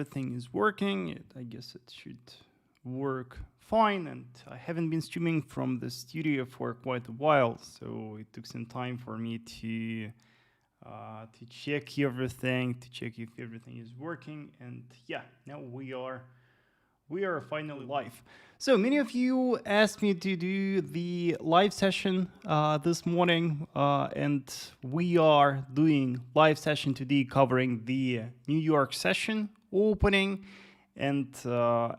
everything is working. I guess it should work fine, and I haven't been streaming from the studio for quite a while, so it took some time for me to check everything, to check if everything is working. And yeah, now we are finally live. So many of you asked me to do the live session this morning, and we are doing live session today covering the New York session opening. And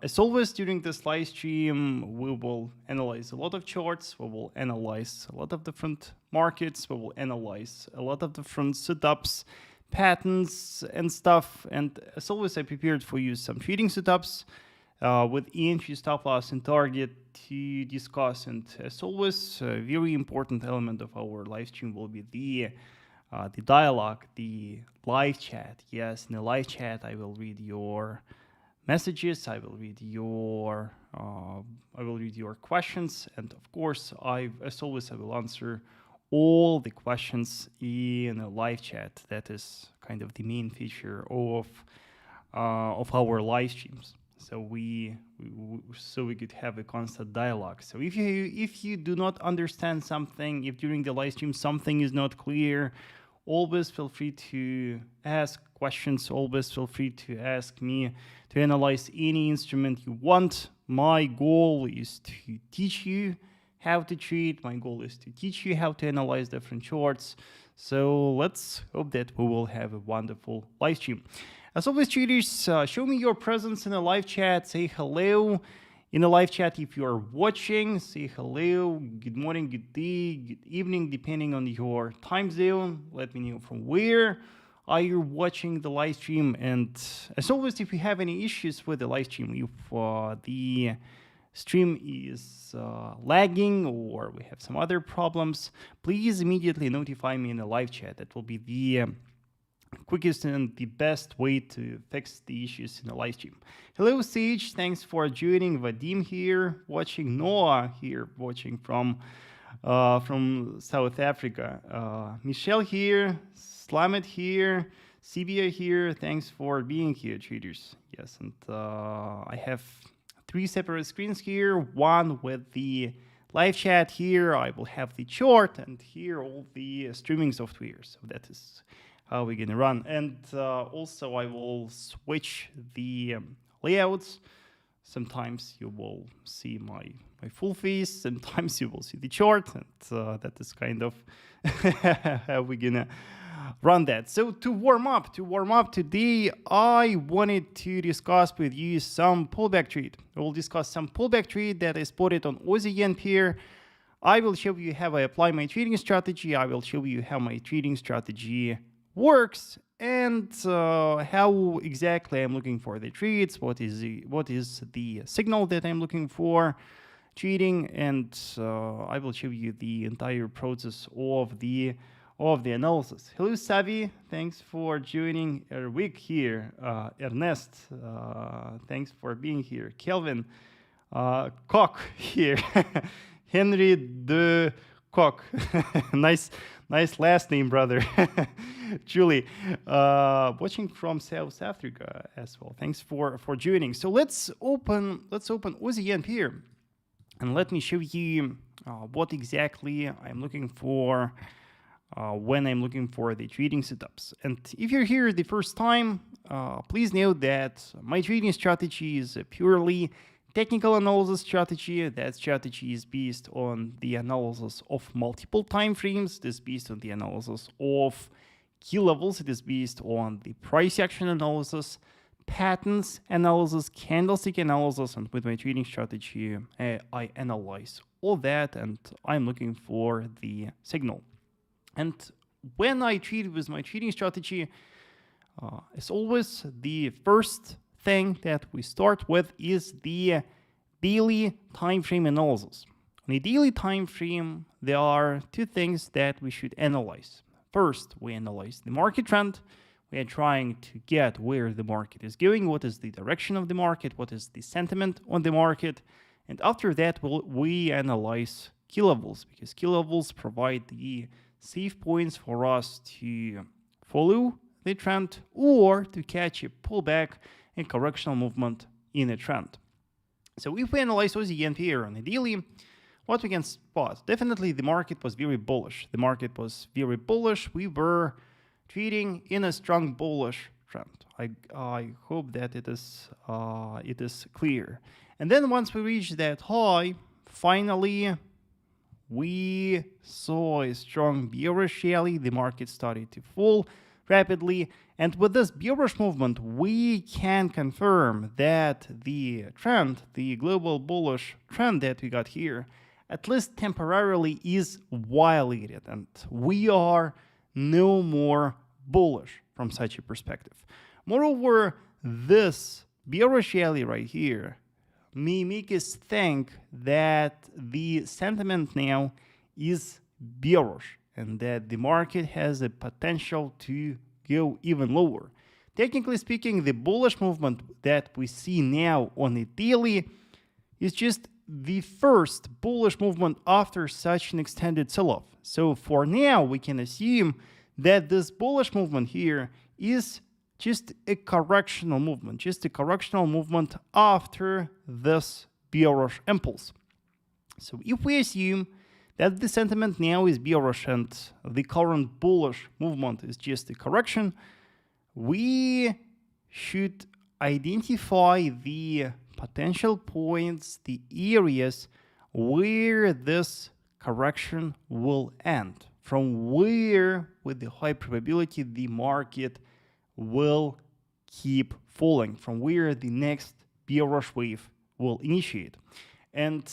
as always, during this live stream, we will analyze a lot of charts. We will analyze a lot of different markets. We will analyze a lot of different setups, patterns, and stuff. And as always, I prepared for you some trading setups with entry, stop loss, and target to discuss. And as always, a very important element of our live stream will be the dialogue, the live chat. Yes, in the live chat, I will read your messages, I will read your questions, and of course, as always, I will answer all the questions in a live chat. That is kind of the main feature of our live streams. So we could have a constant dialogue. So if you do not understand something, if during the live stream something is not clear, always feel free to ask questions. Always feel free to ask me to analyze any instrument you want. My goal is to teach you how to trade. My goal is to teach you how to analyze different charts. So let's hope that we will have a wonderful live stream. As always, traders, show me your presence in the live chat. Say hello in the live chat if you are watching. Say hello, good morning, good day, good evening, depending on your time zone. Let me know from where are you watching the live stream. And as always, if you have any issues with the live stream, if the stream is lagging or we have some other problems, please immediately notify me in the live chat. That will be the quickest and the best way to fix the issues in the live stream. Hello, Sage. Thanks for joining. Vadim here watching. Noah here watching from South Africa. Michelle here. Slamet here. Sibia here. Thanks for being here, traders. Yes, and I have 3 separate screens here. One with the live chat here. I will have the chart, and here all the streaming software. So that is how we're gonna run. And also I will switch the layouts. Sometimes you will see my full face, sometimes you will see the chart, and that is kind of how we're gonna run that. So to warm up today, I wanted to discuss with you some pullback trade. We'll discuss some pullback trade that is spotted on Aussie yen pair. I will show you how I apply my trading strategy. I will show you how my trading strategy works, and how exactly I'm looking for the trades, what is the signal that I'm looking for trading, and I will show you the entire process of the analysis. Hello, Savi, thanks for joining. Erwig here, Ernest, thanks for being here. Kelvin, Koch here, Henry de Koch, nice last name, brother. Julie, watching from South Africa as well. Thanks for joining. So let's open Aussie yen here, and let me show you what exactly I'm looking for when I'm looking for the trading setups. And if you're here the first time, please note that my trading strategy is a purely technical analysis strategy. That strategy is based on the analysis of multiple time frames. It is based on the analysis of key levels. It is based on the price action analysis, patterns analysis, candlestick analysis, and with my trading strategy, I analyze all that, and I'm looking for the signal. And when I trade with my trading strategy, as always, the first thing that we start with is the daily time frame analysis. On a daily time frame, there are 2 things that we should analyze. First, we analyze the market trend. We are trying to get where the market is going, what is the direction of the market, what is the sentiment on the market. And after that, we analyze key levels, because key levels provide the safe points for us to follow the trend or to catch a pullback a correctional movement in a trend. So if we analyze Aussie yen pair on a daily, what we can spot? Definitely the market was very bullish. The market was very bullish. We were trading in a strong bullish trend. I hope that it is clear. And then once we reach that high, finally we saw a strong bearish rally. The market started to fall rapidly. And with this bearish movement, we can confirm that the trend, the global bullish trend that we got here, at least temporarily is violated. And we are no more bullish from such a perspective. Moreover, this bearish rally right here may make us think that the sentiment now is bearish and that the market has a potential to go even lower. Technically speaking, the bullish movement that we see now on a daily is just the first bullish movement after such an extended sell-off. So for now, we can assume that this bullish movement here is just a correctional movement, after this bearish impulse. So if we assume that the sentiment now is bearish and the current bullish movement is just a correction, we should identify the potential points, the areas where this correction will end, from where, with the high probability, the market will keep falling, from where the next bearish wave will initiate. And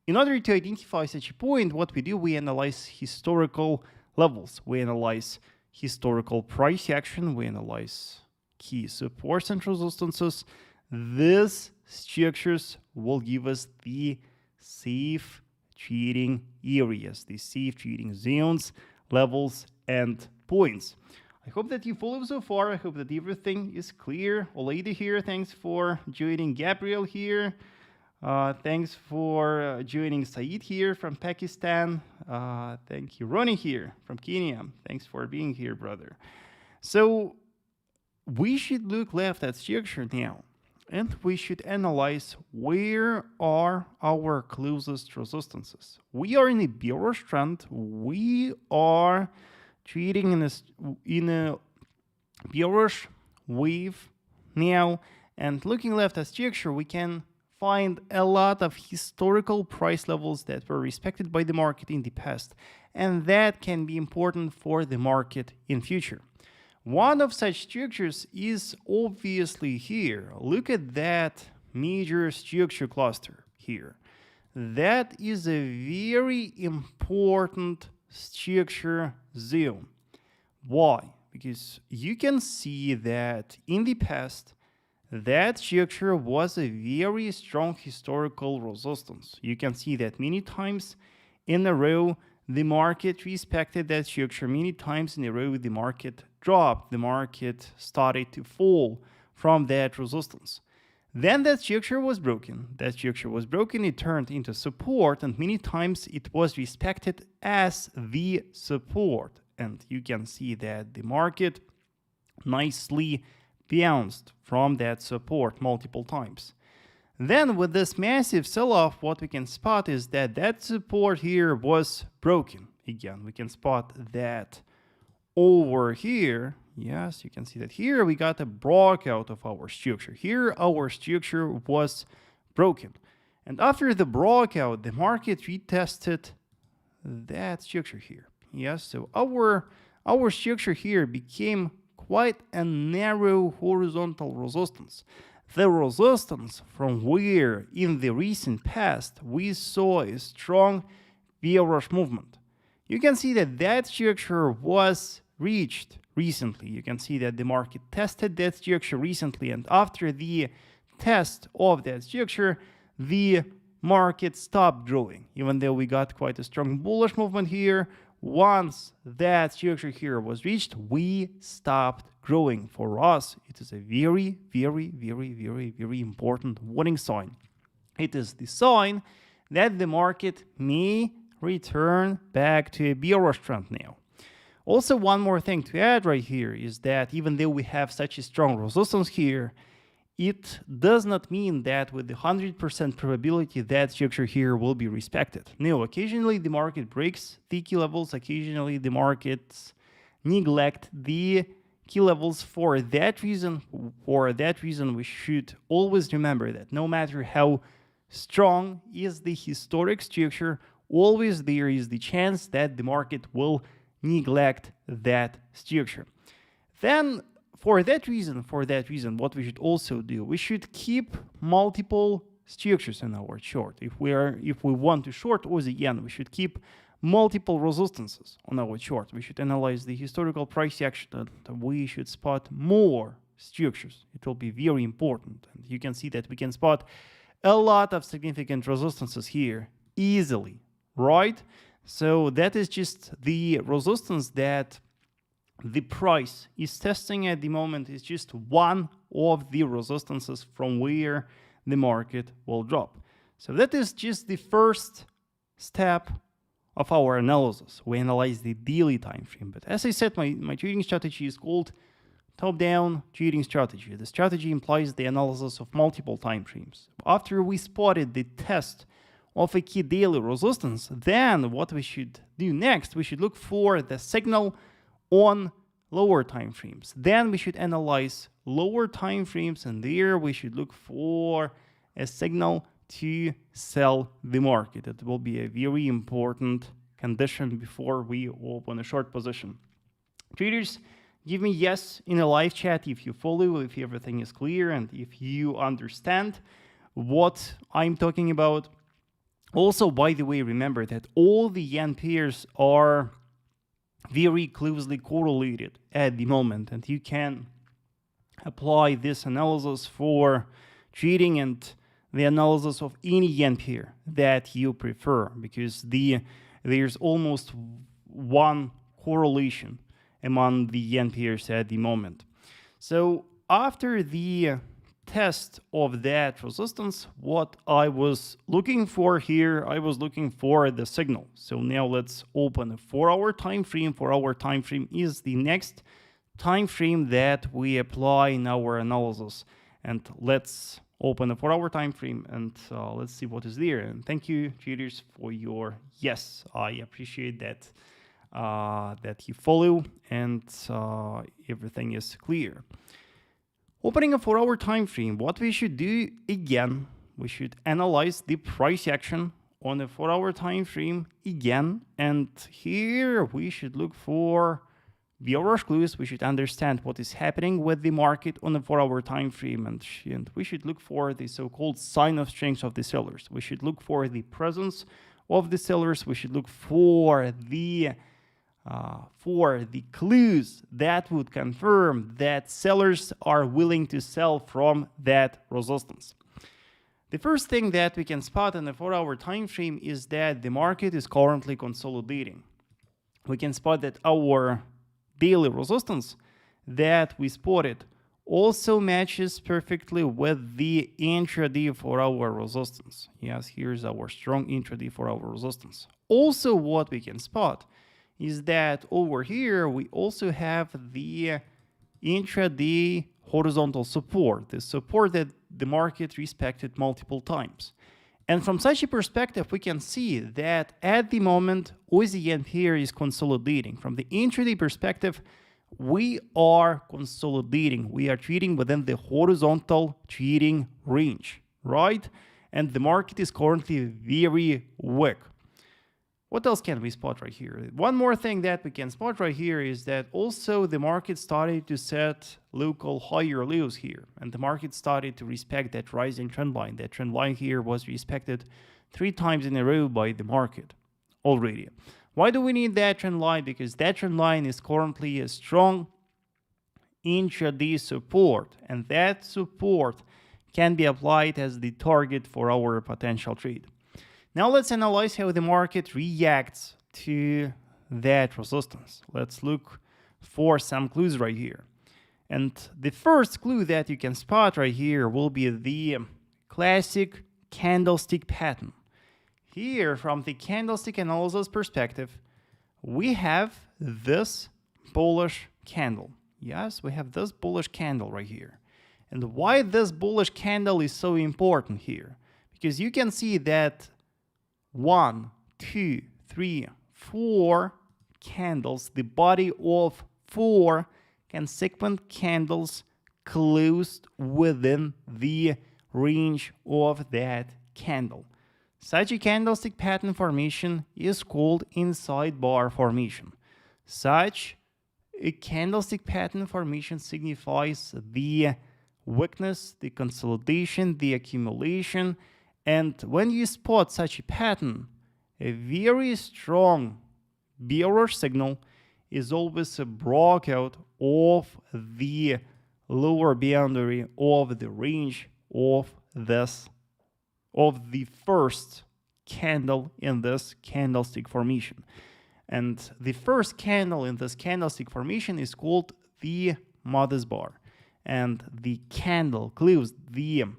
in order to identify such a point, what we do, we analyze historical levels, we analyze historical price action, we analyze key supports and resistances. These structures will give us the safe trading areas, the safe trading zones, levels, and points. I hope that you follow so far. I hope that everything is clear. Oleda here, thanks for joining. Gabriel here. Thanks for joining. Saeed here from Pakistan. Thank you. Ronnie here from Kenya. Thanks for being here, brother. So we should look left at structure now, and we should analyze where are our closest resistances. We are in a bearish trend. We are trading in a bearish wave now, and looking left at structure, we can find a lot of historical price levels that were respected by the market in the past, and that can be important for the market in future. One of such structures is obviously here. Look at that major structure cluster here. That is a very important structure zone. Why? Because you can see that in the past, that structure was a very strong historical resistance. You can see that many times in a row, the market respected that structure. Many times in a row, the market dropped. The market started to fall from that resistance. Then that structure was broken. It turned into support, and many times it was respected as the support. And you can see that the market nicely bounced from that support multiple times. Then with this massive sell-off, what we can spot is that that support here was broken. Again, we can spot that over here. Yes, you can see that here we got a breakout of our structure. Here our structure was broken. And after the breakout, the market retested that structure here. Yes, so our structure here became quite a narrow horizontal resistance. The resistance from where in the recent past we saw a strong bearish movement. You can see that that structure was reached recently. You can see that the market tested that structure recently, and after the test of that structure, the market stopped growing. Even though we got quite a strong bullish movement here, once that structure here was reached, we stopped growing. For us, it is a very, very, very, very, very important warning sign. It is the sign that the market may return back to a bearish trend now. Also, one more thing to add right here is that even though we have such a strong resistance here, it does not mean that with the 100% probability that structure here will be respected. No, occasionally the market breaks the key levels, occasionally the markets neglect the key levels. For that reason, we should always remember that no matter how strong is the historic structure, always there is the chance that the market will neglect that structure. Then for that reason, what we should also do, we should keep multiple structures in our chart. If we want to short AUD yen, we should keep multiple resistances on our chart. We should analyze the historical price action, and we should spot more structures. It will be very important. And you can see that we can spot a lot of significant resistances here easily, right? So that is just the resistance that the price is testing at the moment. Is just one of the resistances from where the market will drop. So that is just the first step of our analysis. We analyze the daily time frame. But as I said, my trading strategy is called top-down trading strategy. The strategy implies the analysis of multiple time frames. After we spotted the test of a key daily resistance, then what we should do next, we should look for the signal on lower time frames. Then we should analyze lower time frames, and there we should look for a signal to sell the market. It will be a very important condition before we open a short position. Traders, give me yes in a live chat if you follow, if everything is clear, and if you understand what I'm talking about. Also, by the way, remember that all the yen pairs are very closely correlated at the moment, and you can apply this analysis for trading and the analysis of any yen pair that you prefer, because there's almost one correlation among the yen pairs at the moment. So after the test of that resistance, what I was looking for here, I was looking for the signal. So now let's open a 4-hour time frame. 4-hour time frame is the next time frame that we apply in our analysis. And let's open a 4-hour time frame and let's see what is there. And thank you, traders, for your yes. I appreciate that that you follow and everything is clear. Opening a 4-hour time frame, what we should do again, we should analyze the price action on a 4-hour time frame again, and here we should look for bearish clues. We should understand what is happening with the market on a 4-hour time frame, and we should look for the so-called sign of strength of the sellers. We should look for the presence of the sellers. We should look for the clues that would confirm that sellers are willing to sell from that resistance. The first thing that we can spot in the 4-hour time frame is that the market is currently consolidating. We can spot that our daily resistance that we spotted also matches perfectly with the intraday 4-hour resistance. Yes, here's our strong intraday 4-hour resistance. Also, what we can spot is that over here we also have the intraday horizontal support, the support that the market respected multiple times. And from such a perspective, we can see that at the moment, AUD yen pair is consolidating. From the intraday perspective, we are consolidating. We are trading within the horizontal trading range, right? And the market is currently very weak. What else can we spot right here? One more thing that we can spot right here is that also the market started to set local higher lows here, and the market started to respect that rising trend line. That trend line here was respected 3 times in a row by the market already. Why do we need that trend line? Because that trend line is currently a strong intraday support, and that support can be applied as the target for our potential trade. Now let's analyze how the market reacts to that resistance. Let's look for some clues right here. And the first clue that you can spot right here will be the classic candlestick pattern. Here, from the candlestick analysis perspective, we have this bullish candle. Yes, we have this bullish candle right here. And why this bullish candle is so important here? Because you can see that 1, 2, 3, 4 candles, the body of 4 consequent candles closed within the range of that candle. Such a candlestick pattern formation is called inside bar formation. Such a candlestick pattern formation signifies the weakness, the consolidation, the accumulation, and when you spot such a pattern, a very strong bearish signal is always a breakout of the lower boundary of the range of the first candle in this candlestick formation. And the first candle in this candlestick formation is called the modest bar. And the candle closed below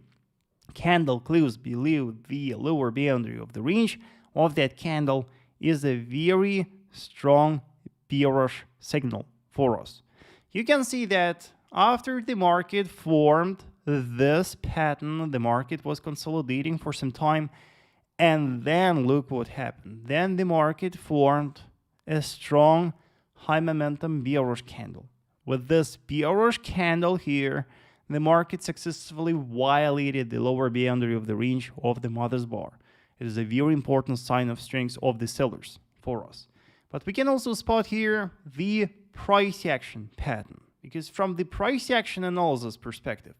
the lower boundary of the range of that candle is a very strong bearish signal for us. You can see that after the market formed this pattern, the market was consolidating for some time, and then look what happened. Then the market formed a strong high momentum bearish candle. With this bearish candle here, the market successfully violated the lower boundary of the range of the modest bar. It is a very important sign of strength of the sellers for us. But we can also spot here the price action pattern, because from the price action analysis perspective,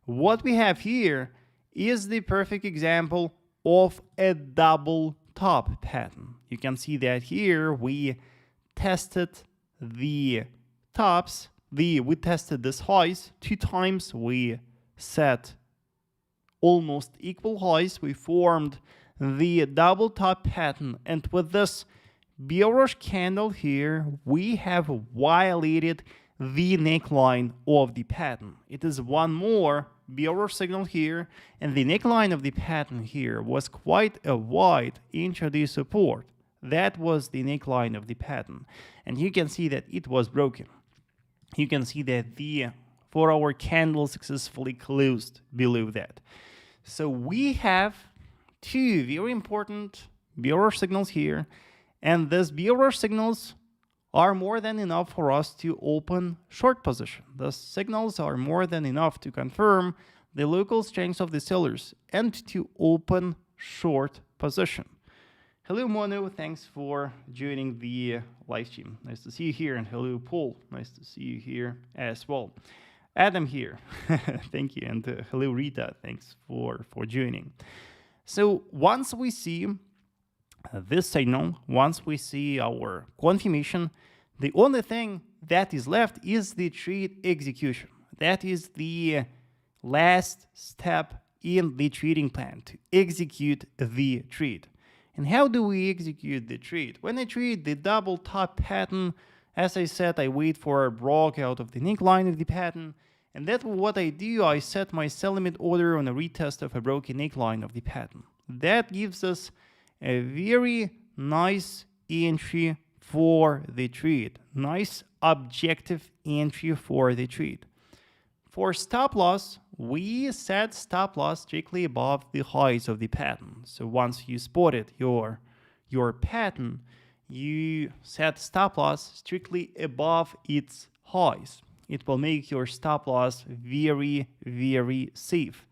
what we have here is the perfect example of a double top pattern. You can see that here we tested the tops, we tested these highs 2 times, we set almost equal highs, we formed the double top pattern, and with this bearish candle here, we have violated the neckline of the pattern. It is one more bearish signal here, and the neckline of the pattern here was quite a wide intraday support. That was the neckline of the pattern, and you can see that it was broken. You can see that the 4-hour candle successfully closed below that. So we have 2 very important bearish signals here, and these bearish signals are more than enough for us to open short position. The signals are more than enough to confirm the local strength of the sellers and to open short position. Hello Mono, thanks for joining the live stream. Nice to see you here, and hello Paul, nice to see you here as well. Adam here, thank you, and hello Rita, thanks for joining. So once we see this signal, once we see our confirmation, the only thing that is left is the trade execution. That is the last step in the trading plan, to execute the trade. And how do we execute the trade? When I trade the double top pattern, as I said, I wait for a breakout of the neckline of the pattern, and that's what I do. I set my sell limit order on a retest of a broken neckline of the pattern. That gives us a very nice entry for the trade, nice objective entry for the trade. For stop loss, we set stop loss strictly above the highs of the pattern. So once you spotted your pattern, you set stop loss strictly above its highs. It will make your stop loss very, very safe.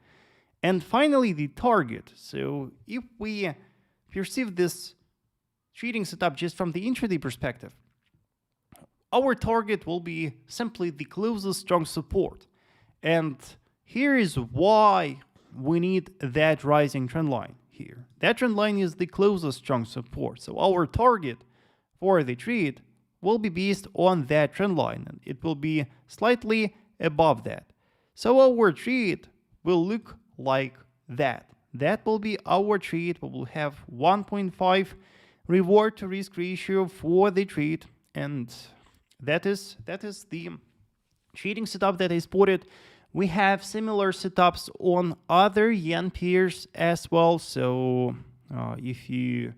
And finally, the target. So if we perceive this trading setup just from the intraday perspective, our target will be simply the closest strong support. And here is why we need that rising trend line here. That trend line is the closest strong support. So our target for the trade will be based on that trend line, and it will be slightly above that. So our trade will look like that. That will be our trade. We will have 1.5 reward to risk ratio for the trade, and that is the trading setup that I spotted. We have similar setups on other yen pairs as well. So if you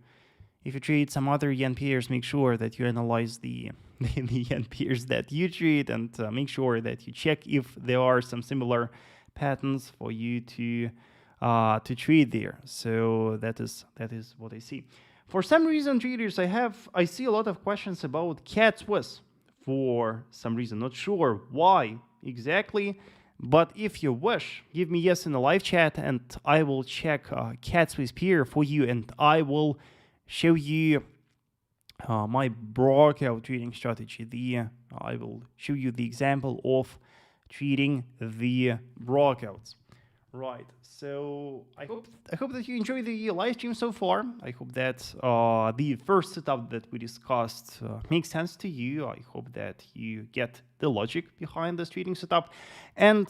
trade some other yen pairs, make sure that you analyze the yen pairs that you trade, and make sure that you check if there are some similar patterns for you to trade there. So that is what I see. For some reason, traders, I see a lot of questions about CAD-Swiss. For some reason, not sure why exactly, but if you wish, give me yes in the live chat, and I will check CAD-Swiss pair for you, and I will show you my breakout trading strategy. I will show you the example of trading the breakouts. Right, so I hope that you enjoy the live stream so far. I hope that the first setup that we discussed makes sense to you. I hope that you get the logic behind this trading setup. And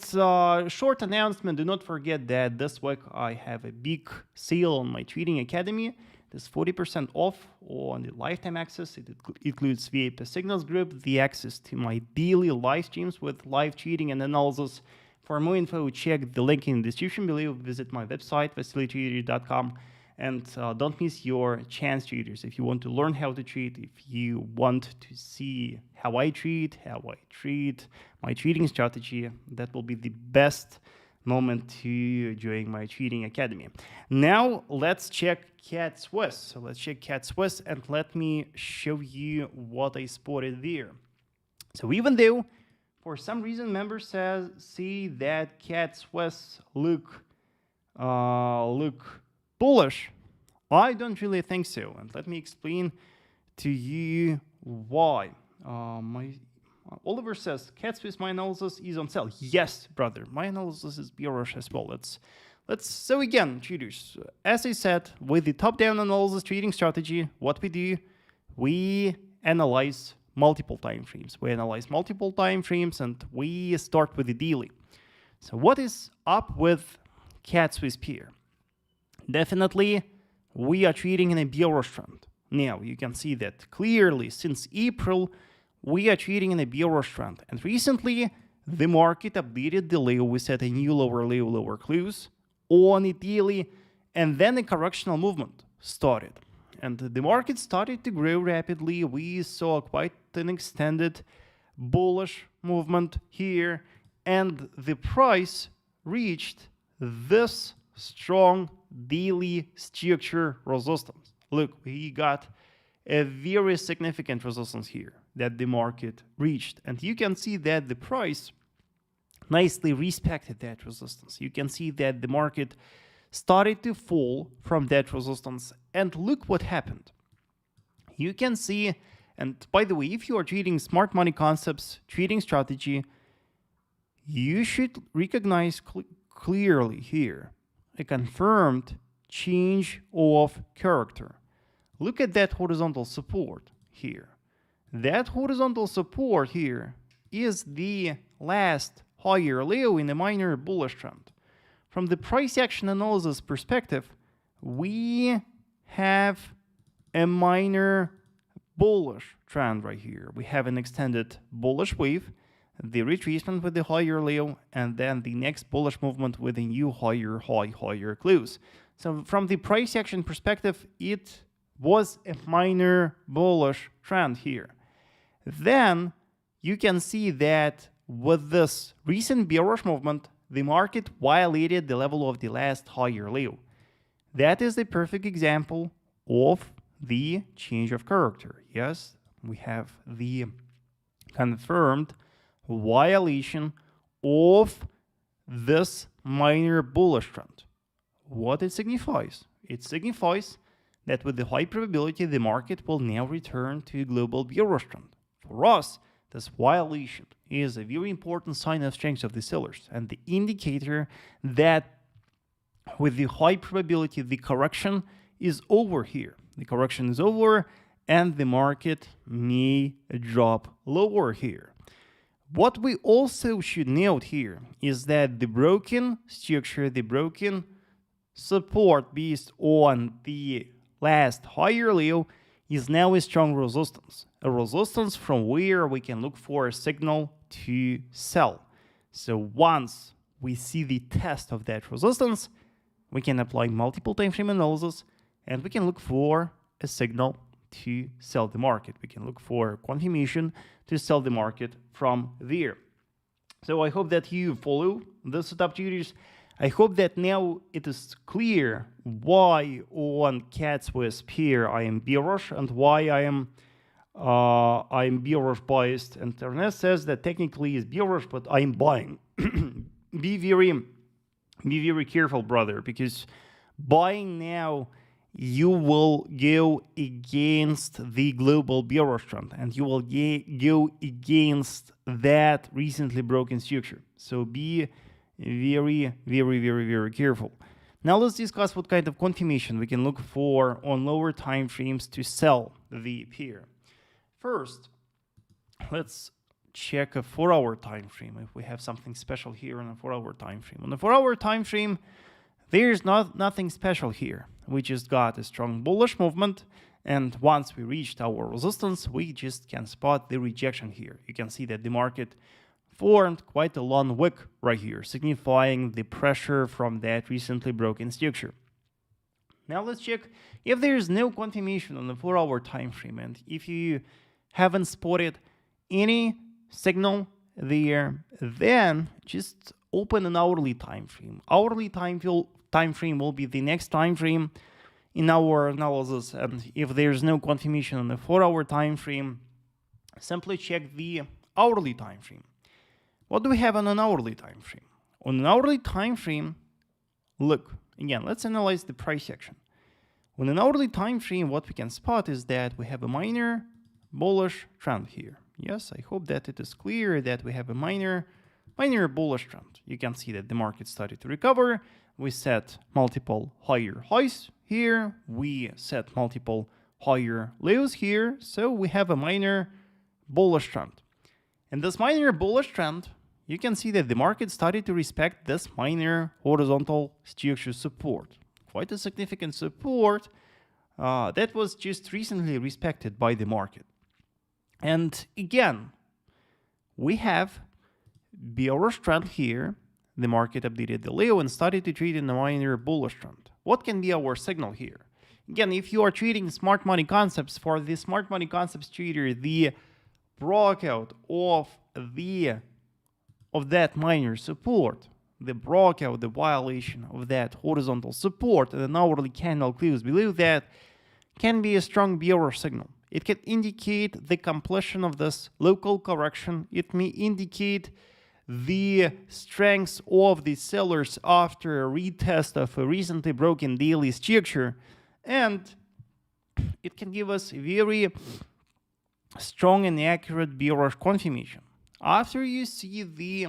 short announcement, do not forget that this week I have a big sale on my Trading Academy. There's 40% off on the lifetime access. It includes VIP Signals Group, the access to my daily live streams with live trading and analysis. For more info, check the link in the description below. Visit my website, vasilytrader.com, and don't miss your chance, traders. If you want to learn how to trade, if you want to see how I trade my trading strategy, that will be the best moment to join my Trading Academy. Now, let's check CAD-Swiss. So let's check CAD-Swiss, and let me show you what I spotted there. So even though for some reason, members see that CAD-Swiss look bullish, I don't really think so. And let me explain to you why. Oliver says, CAD-Swiss, my analysis is on sell. Yes, brother, my analysis is bearish as well. So again, traders, as I said, with the top-down analysis trading strategy, what we do, we analyze multiple time frames. We analyze multiple time frames, and we start with the daily. So what is up with CAD-Swiss pair? Definitely, we are trading in a bearish trend. Now, you can see that clearly since April, we are trading in a bearish trend. And recently, the market updated the low. We set a new lower low, lower close on it daily, and then a correctional movement started. And the market started to grow rapidly. We saw quite an extended bullish movement here, and the price reached this strong daily structure resistance. Look, we got a very significant resistance here that the market reached, and you can see that the price nicely respected that resistance. You can see that the market started to fall from that resistance, and look what happened. You can see, and by the way, if you are trading smart money concepts, trading strategy, you should recognize clearly here a confirmed change of character. Look at that horizontal support here. That horizontal support here is the last higher low in a minor bullish trend. From the price action analysis perspective, we have a minor bullish trend right here. We have an extended bullish wave, the retracement with the higher low, and then the next bullish movement with a new higher high, higher close. So from the price action perspective, it was a minor bullish trend here. Then you can see that with this recent bearish movement, the market violated the level of the last higher low. That is the perfect example of the change of character. Yes, we have the confirmed violation of this minor bullish trend. What it signifies? It signifies that with the high probability, the market will now return to a global bearish trend. For us, this violation is a very important sign of strength of the sellers and the indicator that with the high probability, the correction is over here. The correction is over and the market may drop lower here. What we also should note here is that the broken structure, the broken support based on the last higher low is now a strong resistance. A resistance from where we can look for a signal to sell. So once we see the test of that resistance, we can apply multiple time frame analysis and we can look for a signal to sell the market. We can look for confirmation to sell the market from there. So I hope that you follow the setup traders. I hope that now it is clear why on CAD-Swiss pair I am bearish and why I'm bearish biased. And Ernest says that technically is bearish, but I'm buying. Be very careful, brother, because buying now, you will go against the global bearish trend and you will go against that recently broken structure. So be very careful. Now let's discuss what kind of confirmation we can look for on lower time frames to sell the pair. First, let's check a 4-hour time frame if we have something special here on a 4-hour time frame. On the 4-hour time frame, there's nothing special here. We just got a strong bullish movement, and once we reached our resistance, we just can spot the rejection here. You can see that the market formed quite a long wick right here, signifying the pressure from that recently broken structure. Now let's check if there's no confirmation on the 4-hour time frame, and if you haven't spotted any signal there, then just open an hourly time frame. Hourly time frame will be the next time frame in our analysis, and if there's no confirmation on the 4-hour time frame, simply check the hourly time frame. What do we have on an hourly time frame? On an hourly time frame, look again, let's analyze the price action. On an hourly time frame, what we can spot is that we have a minor bullish trend here. Yes, I hope that it is clear that we have a minor bullish trend. You can see that the market started to recover. We set multiple higher highs here. We set multiple higher lows here. So we have a minor bullish trend. And this minor bullish trend, you can see that the market started to respect this minor horizontal structure support. Quite a significant support that was just recently respected by the market. And again, we have bearish trend here. The market updated the low and started to trade in a minor bullish trend. What can be our signal here? Again, if you are trading smart money concepts, for the smart money concepts trader, the breakout of that minor support, the breakout, the violation of that horizontal support, and an hourly candle close below that can be a strong bearish signal. It can indicate the completion of this local correction. It may indicate the strength of the sellers after a retest of a recently broken daily structure, and it can give us a very strong and accurate bearish confirmation. After you see the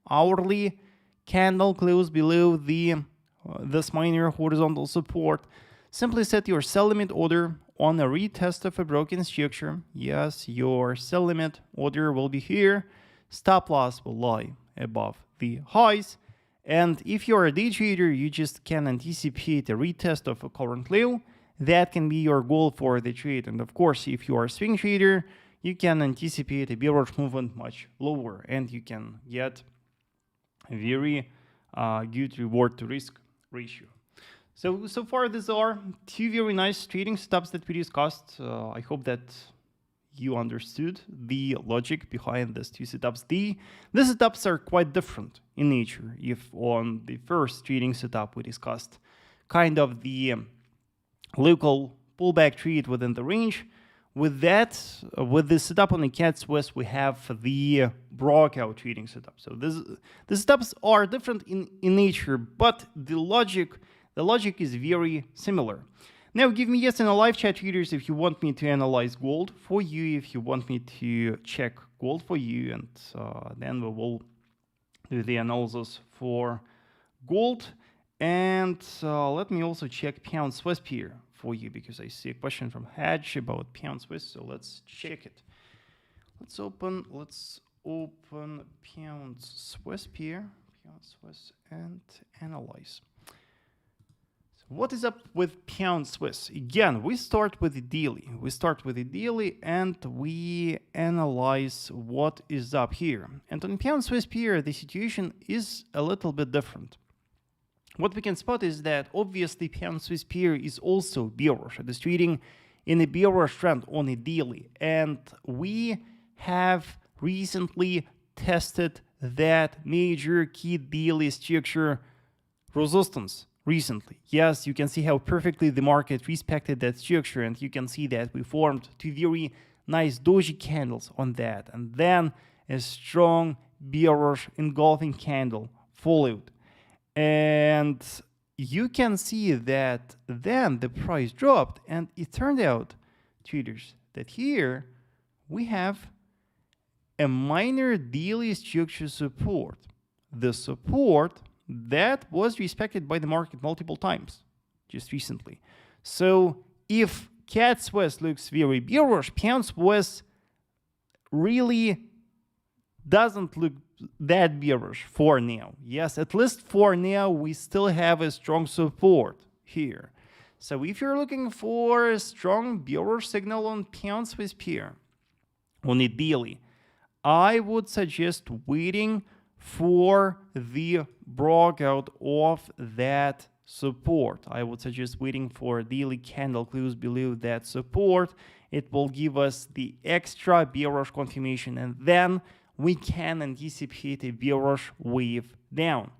hourly candle close below this minor horizontal support, simply set your sell limit order on a retest of a broken structure. Yes, your sell limit order will be here. Stop loss will lie above the highs. And if you're a day trader, you just can anticipate a retest of a current low. That can be your goal for the trade. And of course, if you are a swing trader, you can anticipate a bearish movement much lower, and you can get a very good reward to risk ratio. So far, these are two very nice trading setups that we discussed. I hope that you understood the logic behind these two setups. The setups are quite different in nature. If on the first trading setup we discussed kind of the local pullback trade within the range, with the setup on the CAD-Swiss, we have the breakout trading setup. So the setups are different in nature, but the logic is very similar. Now give me yes in a live chat, traders, if you want me to analyze gold for you, if you want me to check gold for you, and then we will do the analysis for gold. And let me also check pound Swiss pair for you, because I see a question from Hedge about pound Swiss, so let's check it. Let's open pound Swiss pair, and analyze. What is up with pound Swiss? Again, we start with the daily. And we analyze what is up here. And on pound Swiss pair, the situation is a little bit different. What we can spot is that obviously pound Swiss pair is also bearish. It is trading in a bearish trend on a daily. And we have recently tested that major key daily structure resistance recently. Yes, you can see how perfectly the market respected that structure, and you can see that we formed two very nice doji candles on that, and then a strong bearish engulfing candle followed. And you can see that then the price dropped, and it turned out, traders, that here we have a minor daily structure support. The support that was respected by the market multiple times just recently. So if CADCHF looks very bearish, pound-Swiss really doesn't look that bearish for now. Yes, at least for now, we still have a strong support here. So if you're looking for a strong bearish signal on pound-Swiss pair, on a daily, I would suggest waiting for the breakout of that support. I would suggest waiting for a daily candle close below that support. It will give us the extra bearish confirmation, and then we can anticipate a bearish wave down.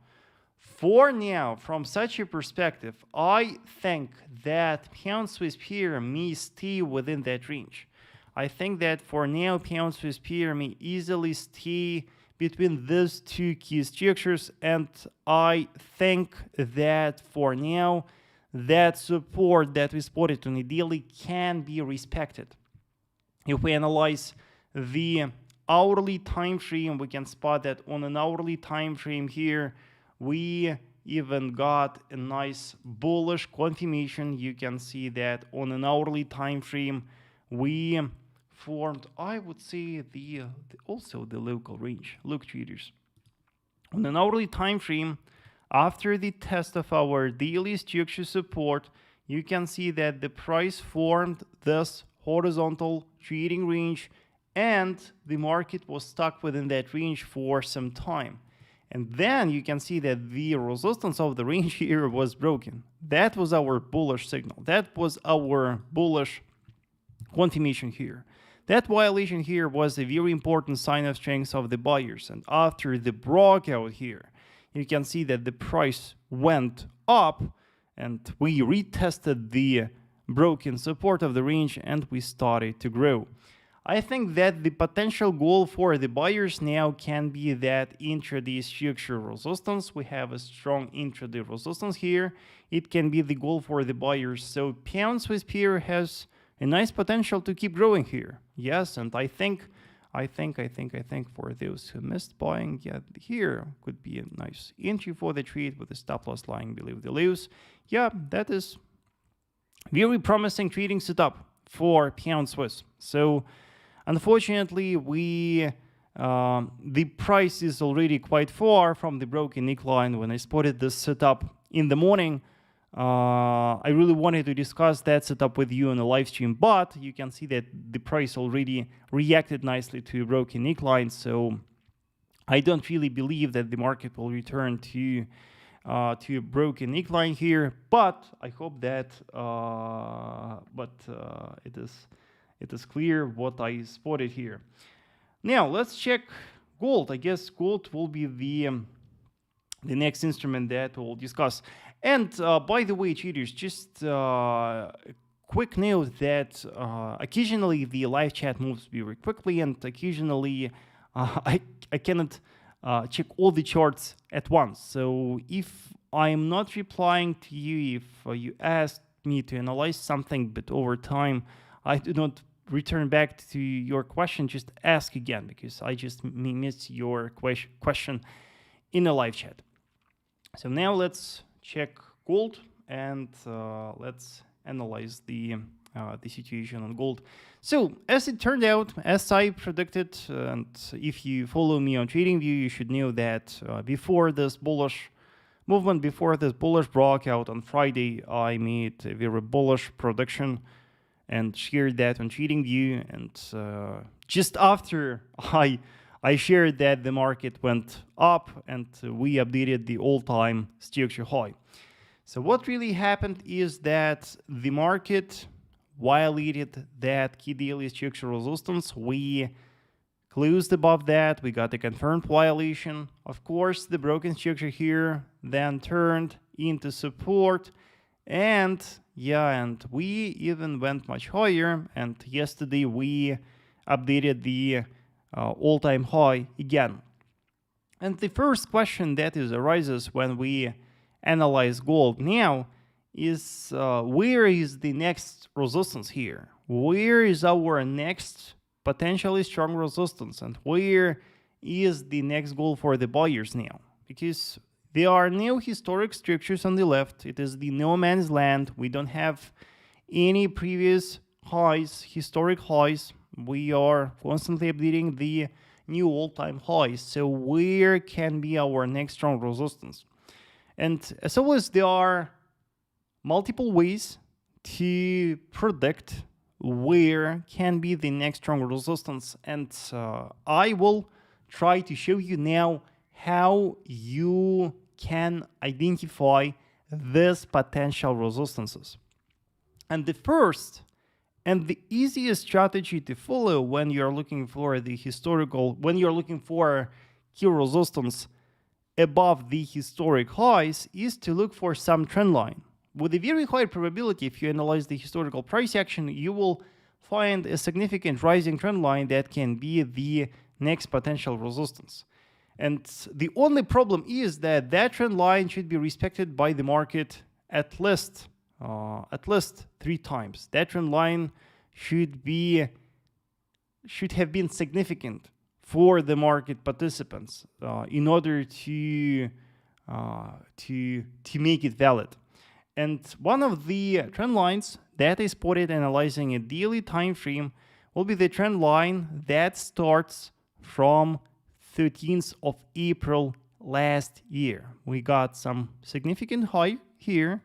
For now, from such a perspective, I think that pound-Swiss pair may stay within that range. I think that for now, pound-Swiss pair may easily stay between these two key structures, and I think that for now, that support that we spotted on a daily can be respected. If we analyze the hourly time frame, we can spot that on an hourly time frame here, we even got a nice bullish confirmation. You can see that on an hourly time frame, we formed, I would say, also the local range. Look, traders, on an hourly time frame, after the test of our daily structure support, you can see that the price formed this horizontal trading range, and the market was stuck within that range for some time. And then you can see that the resistance of the range here was broken. That was our bullish signal. That was our bullish confirmation here. That violation here was a very important sign of strength of the buyers. And after the breakout here, you can see that the price went up, and we retested the broken support of the range, and we started to grow. I think that the potential goal for the buyers now can be that intraday structure resistance. We have a strong intraday resistance here. It can be the goal for the buyers. So pound-Swiss pair has a nice potential to keep growing here. Yes, and I think for those who missed buying, yeah, here could be a nice entry for the trade with the stop loss lying below the lows. Yeah, that is very promising trading setup for pound-Swiss. So unfortunately, the price is already quite far from the broken neckline. When I spotted this setup in the morning, I really wanted to discuss that setup with you on a live stream, but you can see that the price already reacted nicely to a broken neckline. So I don't really believe that the market will return to a broken neckline here, but I hope that it is clear what I spotted here. Now let's check gold. I guess gold will be the next instrument that we'll discuss. And by the way, traders, just a quick note that occasionally the live chat moves very quickly, and occasionally I cannot check all the charts at once. So if I'm not replying to you, if you ask me to analyze something, but over time I do not return back to your question, just ask again, because I just missed your question in a live chat. So now let's check gold, and let's analyze the situation on gold. So as it turned out, as I predicted, and if you follow me on TradingView, you should know that before this bullish movement, before this bullish breakout on Friday, I made a very bullish prediction and shared that on TradingView. And just after I shared that, the market went up, and we updated the all-time structure high. So what really happened is that the market violated that key daily structure resistance. We closed above that. We got a confirmed violation. Of course, the broken structure here then turned into support. And we even went much higher. And yesterday we updated the all-time high again. And the first question that arises when we analyze gold now is where is the next resistance here? Where is our next potentially strong resistance, and where is the next goal for the buyers now? Because there are no historic structures on the left. It is the no man's land. We don't have any previous highs, historic highs. We are constantly updating the new all-time highs. So where can be our next strong resistance? And as always, there are multiple ways to predict where can be the next strong resistance, and I will try to show you now how you can identify these potential resistances. And the first and the easiest strategy to follow when you're looking for the historical, when you're looking for key resistance above the historic highs, is to look for some trend line. With a very high probability, if you analyze the historical price action, you will find a significant rising trend line that can be the next potential resistance. And the only problem is that that trend line should be respected by the market at least 3 times. That trend line should have been significant for the market participants in order to make it valid. And one of the trend lines that is spotted analyzing a daily time frame will be the trend line that starts from 13th of April last year. We got some significant high here,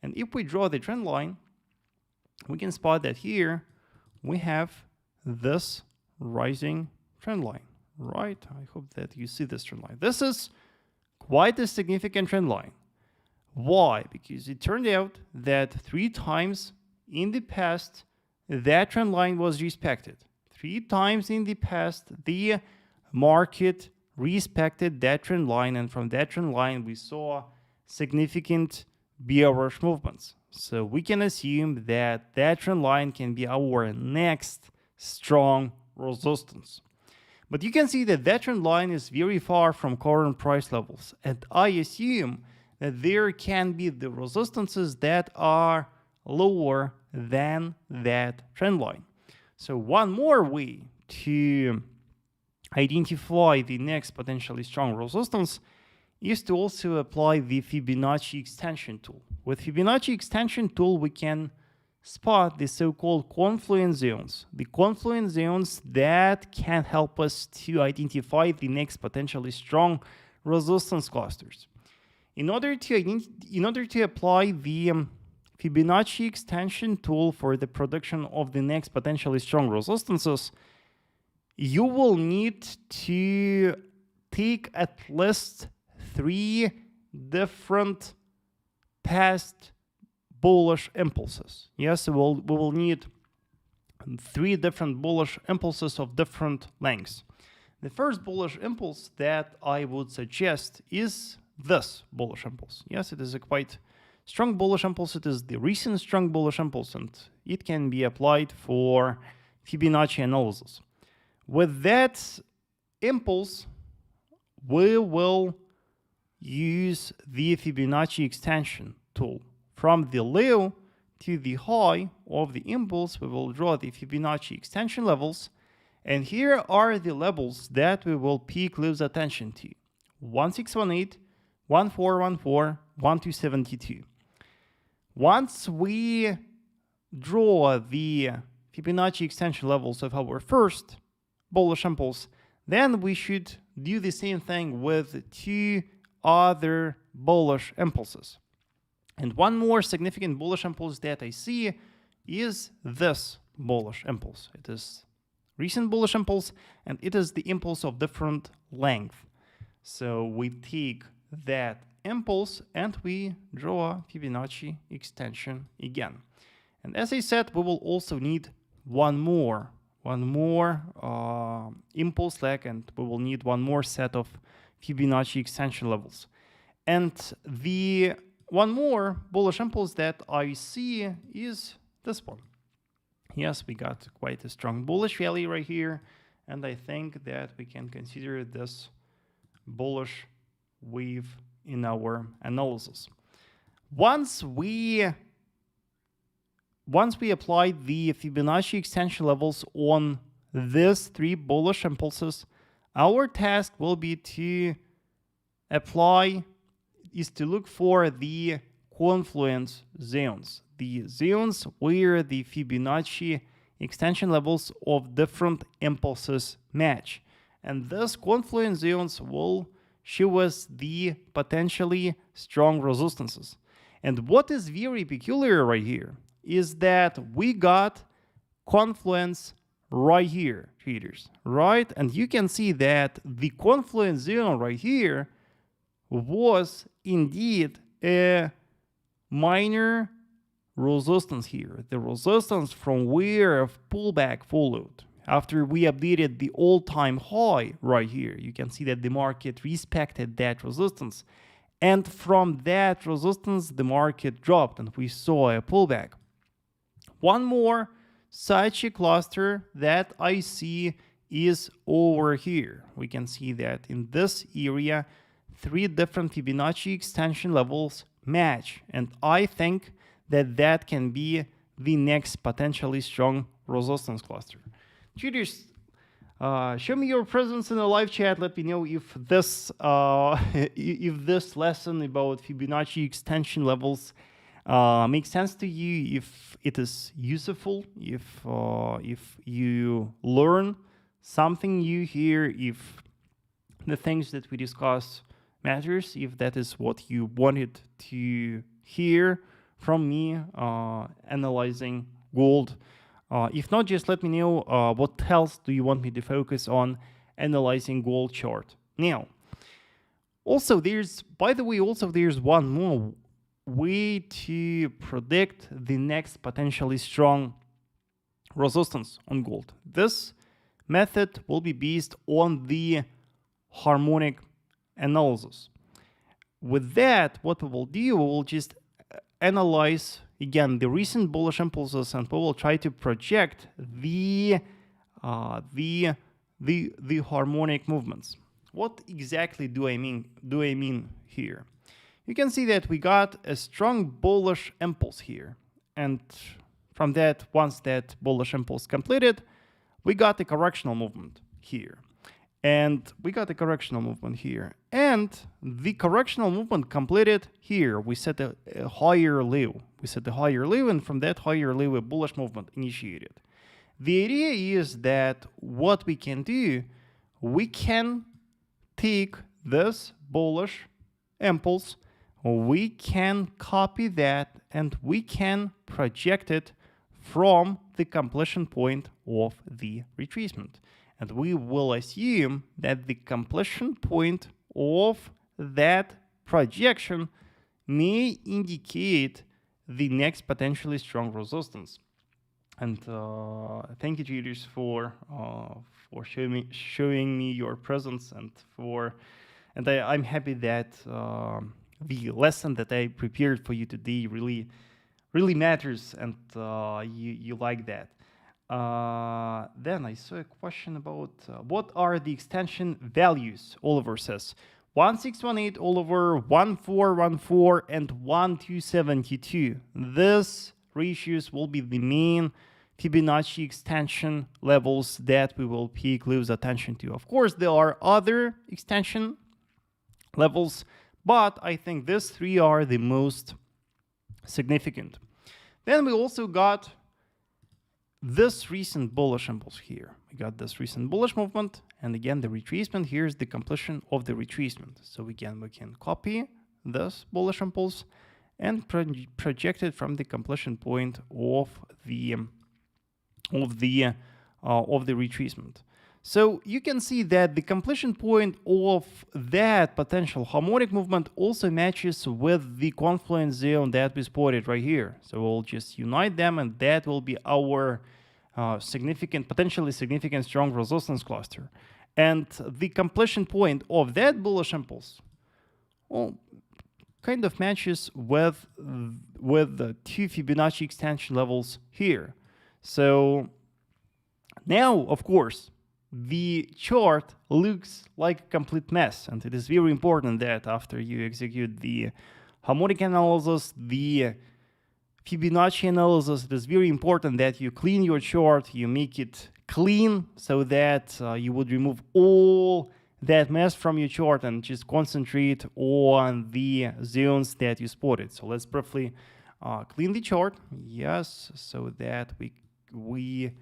and if we draw the trend line, we can spot that here we have this rising trend line, right? I hope that you see this trend line. This is quite a significant trend line. Why? Because it turned out that 3 times in the past that trend line was respected. 3 times in the past the market respected that trend line, and from that trend line we saw significant bearish movements. So we can assume that that trend line can be our next strong resistance. But you can see that that trend line is very far from current price levels, and I assume that there can be the resistances that are lower than that trend line. So one more way to identify the next potentially strong resistance is to also apply the Fibonacci extension tool. With Fibonacci extension tool, we can spot the so-called confluence zones, the confluence zones that can help us to identify the next potentially strong resistance clusters. In order to apply the Fibonacci extension tool for the prediction of the next potentially strong resistances, you will need to take at least 3 different past bullish impulses. Yes, we will need 3 different bullish impulses of different lengths. The first bullish impulse that I would suggest is this bullish impulse. Yes, it is a quite strong bullish impulse. It is the recent strong bullish impulse, and it can be applied for Fibonacci analysis. With that impulse, we will use the Fibonacci extension tool. From the low to the high of the impulse, we will draw the Fibonacci extension levels, and here are the levels that we will pay close attention to: 1618, 1414, 1272. Once we draw the Fibonacci extension levels of our first bullish impulse, then we should do the same thing with 2 other bullish impulses. And one more significant bullish impulse that I see is this bullish impulse. It is recent bullish impulse, and it is the impulse of different length. So we take that impulse and we draw Fibonacci extension again. And as I said, we will also need one more impulse leg, and we will need one more set of Fibonacci extension levels. And the one more bullish impulse that I see is this one. Yes, we got quite a strong bullish rally right here, and I think that we can consider this bullish wave in our analysis. Once we apply the Fibonacci extension levels on these three bullish impulses, our task will be to look for the confluence zones, the zones where the Fibonacci extension levels of different impulses match. And these confluence zones will show us the potentially strong resistances. And what is very peculiar right here is that we got confluence right here, traders, right? And you can see that the confluence zone right here was indeed a minor resistance here, the resistance from where a pullback followed. After we updated the all-time high right here, you can see that the market respected that resistance. And from that resistance, the market dropped and we saw a pullback. One more such a cluster that I see is over here. We can see that in this area, three different Fibonacci extension levels match. And I think that that can be the next potentially strong resistance cluster. Traders, show me your presence in the live chat. Let me know if this lesson about Fibonacci extension levels makes sense to you, if it is useful, if you learn something new here, if the things that we discuss matters, if that is what you wanted to hear from me analyzing gold. If not, just let me know what else do you want me to focus on analyzing gold chart. Now, also there's one more way to predict the next potentially strong resistance on gold. This method will be based on the harmonic analysis. With that, what we will do, we will just analyze again the recent bullish impulses, and we will try to project the harmonic movements. What exactly do I mean here? You can see that we got a strong bullish impulse here, and from that, once that bullish impulse completed, we got a correctional movement here. And the correctional movement completed here. We set a higher low. And from that higher low, a bullish movement initiated. The idea is that what we can do, we can take this bullish impulse, we can copy that, and we can project it from the completion point of the retracement. And we will assume that the completion point of that projection may indicate the next potentially strong resistance. And thank you, traders, for showing me your presence, and I'm happy that the lesson that I prepared for you today really matters, and you like that. Then I saw a question about what are the extension values. Oliver says 1618, Oliver 1414, and 1272. These ratios will be the main Fibonacci extension levels that we will pay close attention to. Of course, there are other extension levels, but I think these three are the most significant. Then we also got this recent bullish impulse here. We got this recent bullish movement, and again the retracement. Here's the completion of the retracement. So again, we can copy this bullish impulse and project it from the completion point of the retracement. So you can see that the completion point of that potential harmonic movement also matches with the confluence zone that we spotted right here. So we'll just unite them, and that will be our potentially significant strong resistance cluster. And the completion point of that bullish impulse, well, kind of matches with the 2 Fibonacci extension levels here. So now, of course, the chart looks like a complete mess, and it is very important that after you execute the harmonic analysis, the Fibonacci analysis, it is very important that you clean your chart, you make it clean so that you would remove all that mess from your chart and just concentrate on the zones that you spotted. So let's briefly clean the chart, yes, so that we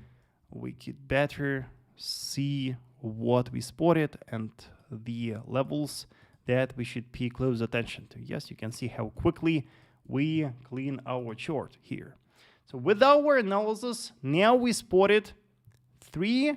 could better see what we spotted and the levels that we should pay close attention to. Yes, you can see how quickly we clean our chart here. So with our analysis, now we spotted 3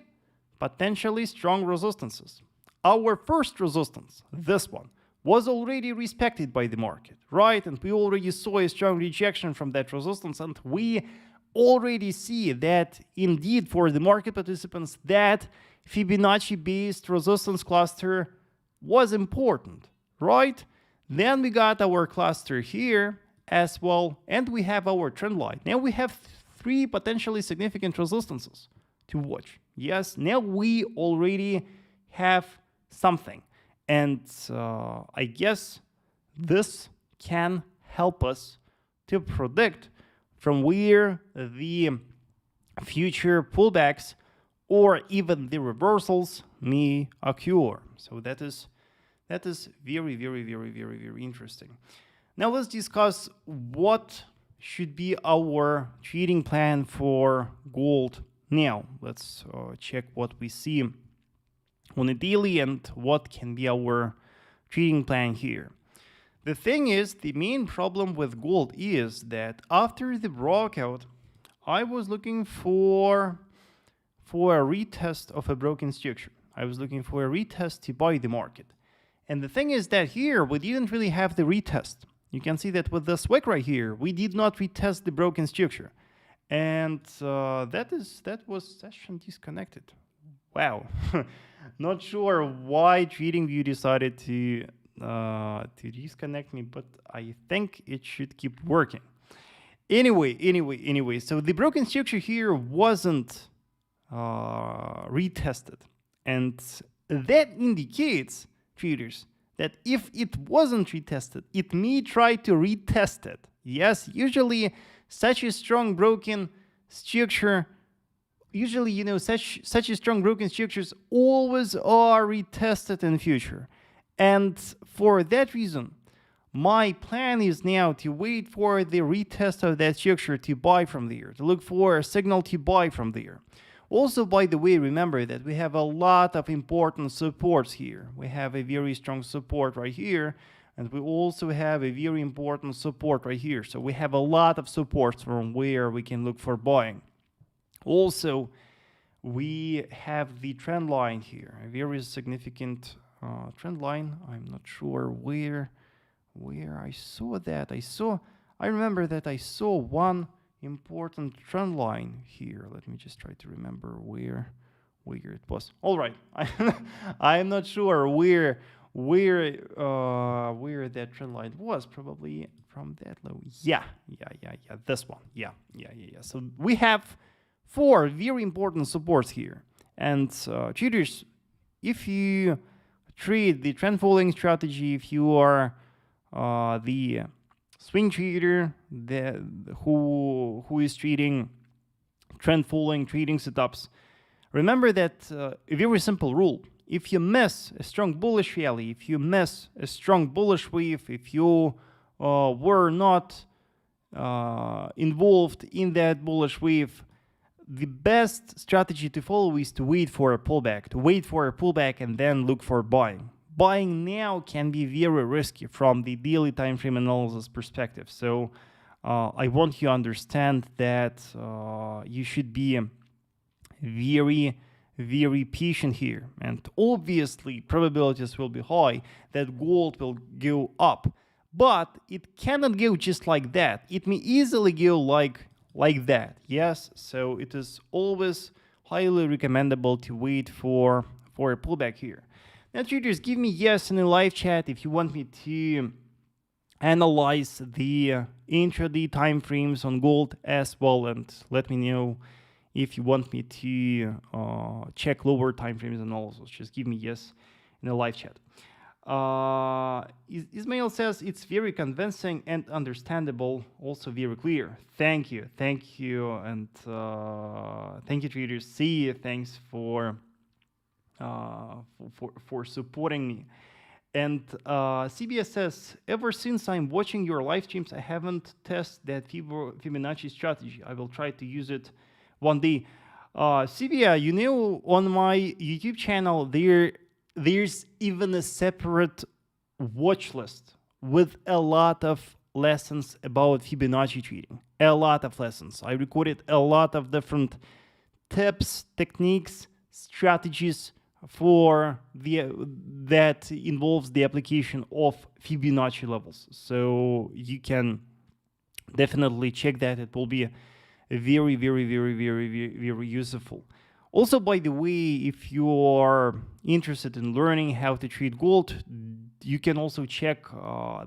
potentially strong resistances. Our first resistance, this one, was already respected by the market, right? And we already saw a strong rejection from that resistance, and we already see that indeed for the market participants that Fibonacci-based resistance cluster was important, right? Then we got our cluster here as well, and we have our trend line. Now we have 3 potentially significant resistances to watch. Yes, now we already have something, and I guess this can help us to predict from where the future pullbacks or even the reversals may occur. So that is very, very, very, very, very interesting. Now let's discuss what should be our trading plan for gold. Now let's check what we see on a daily and what can be our trading plan here. The thing is, the main problem with gold is that after the breakout, I was looking for a retest of a broken structure. I was looking for a retest to buy the market. And the thing is that here, we didn't really have the retest. You can see that with this wick right here, we did not retest the broken structure. And that was session disconnected. Wow. Not sure why TradingView decided to disconnect me, but I think it should keep working. Anyway, so the broken structure here wasn't retested. And that indicates, traders, that if it wasn't retested, it may try to retest it. Yes, usually such a strong broken structure, such a strong broken structures always are retested in the future. And for that reason, my plan is now to wait for the retest of that structure to buy from there, to look for a signal to buy from there. Also, by the way, remember that we have a lot of important supports here. We have a very strong support right here, and we also have a very important support right here. So we have a lot of supports from where we can look for buying. Also, we have the trend line here, a very significant trend line. I'm not sure where I saw that. I remember that I saw one important trend line here. Let me just try to remember where it was. All right, I'm not sure where that trend line was. Probably from that low. Yeah. This one. Yeah. So we have 4 very important supports here. And traders, if you trade the trend following strategy, if you are the swing trader who is trading trend following trading setups, remember that a very simple rule: if you miss a strong bullish rally, if you miss a strong bullish wave, if you were not involved in that bullish wave, the best strategy to follow is to wait for a pullback, and then look for buying. Buying now can be very risky from the daily time frame analysis perspective. So I want you to understand that you should be very, very patient here. And obviously, probabilities will be high that gold will go up. But it cannot go just like that. It may easily go like like that. Yes, so it is always highly recommendable to wait for a pullback here. Now traders, give me yes in the live chat if you want me to analyze the intraday time frames on gold as well, and let me know if you want me to check lower time frames and also just give me yes in the live chat. Ismail says it's very convincing and understandable, also very clear. Thank you, and thank you, traders. See, thanks for supporting me. And CBS says, ever since I'm watching your live streams, I haven't tested that Fibonacci strategy. I will try to use it one day. CBS, you know, on my YouTube channel, there's even a separate watch list with a lot of lessons about Fibonacci trading. A lot of lessons. I recorded a lot of different tips, techniques, strategies for that involves the application of Fibonacci levels. So you can definitely check that. It will be very, very, very, very, very useful. Also, by the way, if you are interested in learning how to trade gold, you can also check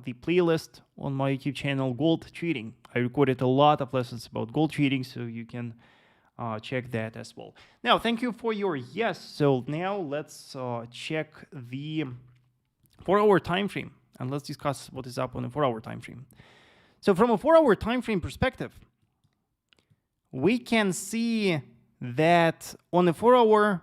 the playlist on my YouTube channel, Gold Trading. I recorded a lot of lessons about gold trading, so you can check that as well. Now, thank you for your yes. So now let's check the 4-hour time frame, and let's discuss what is up on the 4-hour time frame. So from a 4-hour time frame perspective, we can see that on the 4-hour,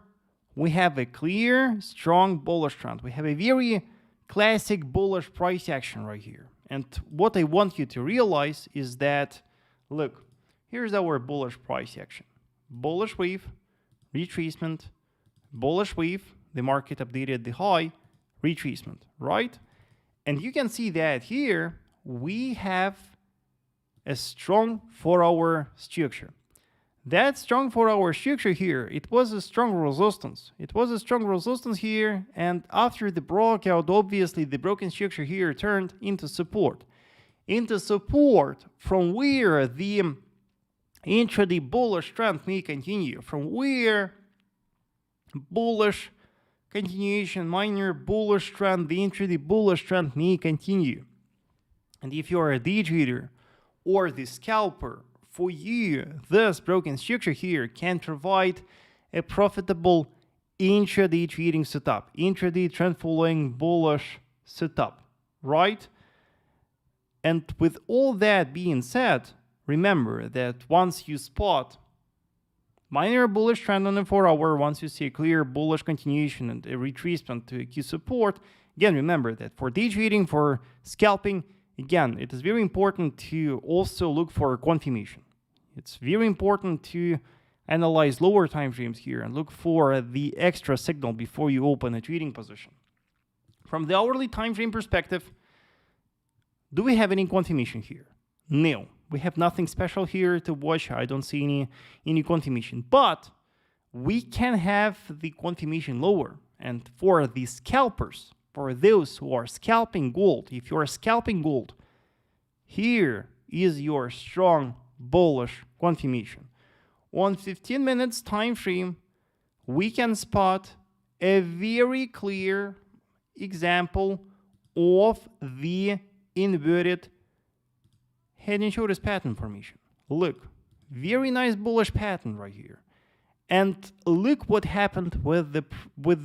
we have a clear, strong bullish trend. We have a very classic bullish price action right here. And what I want you to realize is that, look, here's our bullish price action. Bullish wave, retracement, bullish wave, the market updated the high, retracement, right? And you can see that here we have a strong 4-hour structure. That strong 4-hour structure here, it was a strong resistance. It was a strong resistance here, and after the breakout, obviously the broken structure here turned into support. Into support from where the intraday bullish trend may continue, from where bullish continuation, minor bullish trend, the intraday bullish trend may continue. And if you are a day trader or the scalper, for you, this broken structure here can provide a profitable intraday trading setup, intraday trend following bullish setup, right? And with all that being said, remember that once you spot minor bullish trend on the 4-hour, once you see a clear bullish continuation and a retracement to a key support, again, remember that for day trading, for scalping, again, it is very important to also look for a confirmation. It's very important to analyze lower time frames here and look for the extra signal before you open a trading position. From the hourly time frame perspective, do we have any confirmation here? No, we have nothing special here to watch. I don't see any confirmation, but we can have the confirmation lower. And for the scalpers, for those who are scalping gold, if you are scalping gold, here is your strong bullish confirmation. On 15 minutes time frame, we can spot a very clear example of the inverted head and shoulders pattern formation. Look, very nice bullish pattern right here. And look what happened with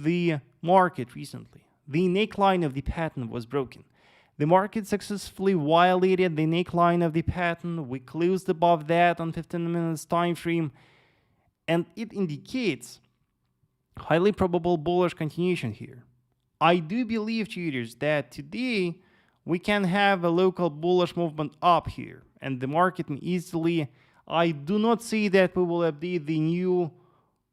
the market recently. The neckline of the pattern was broken. The market successfully violated the neckline of the pattern. We closed above that on 15 minutes time frame, and it indicates highly probable bullish continuation here. I do believe, traders, that today we can have a local bullish movement up here, and the market may easily, I do not see that we will update the new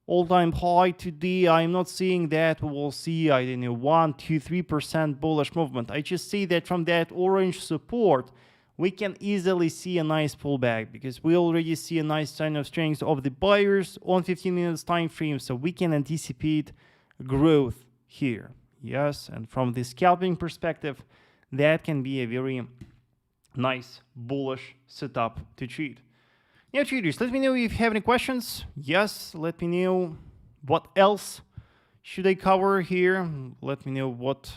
all-time high today. I'm not seeing that we will see, I don't know, 1, 2, 3% bullish movement. I just see that from that orange support, we can easily see a nice pullback because we already see a nice sign of strength of the buyers on 15 minutes time frame, so we can anticipate growth here. Yes, and from the scalping perspective, that can be a very nice bullish setup to trade. Now, traders, let me know if you have any questions. Yes, let me know what else should I cover here. Let me know what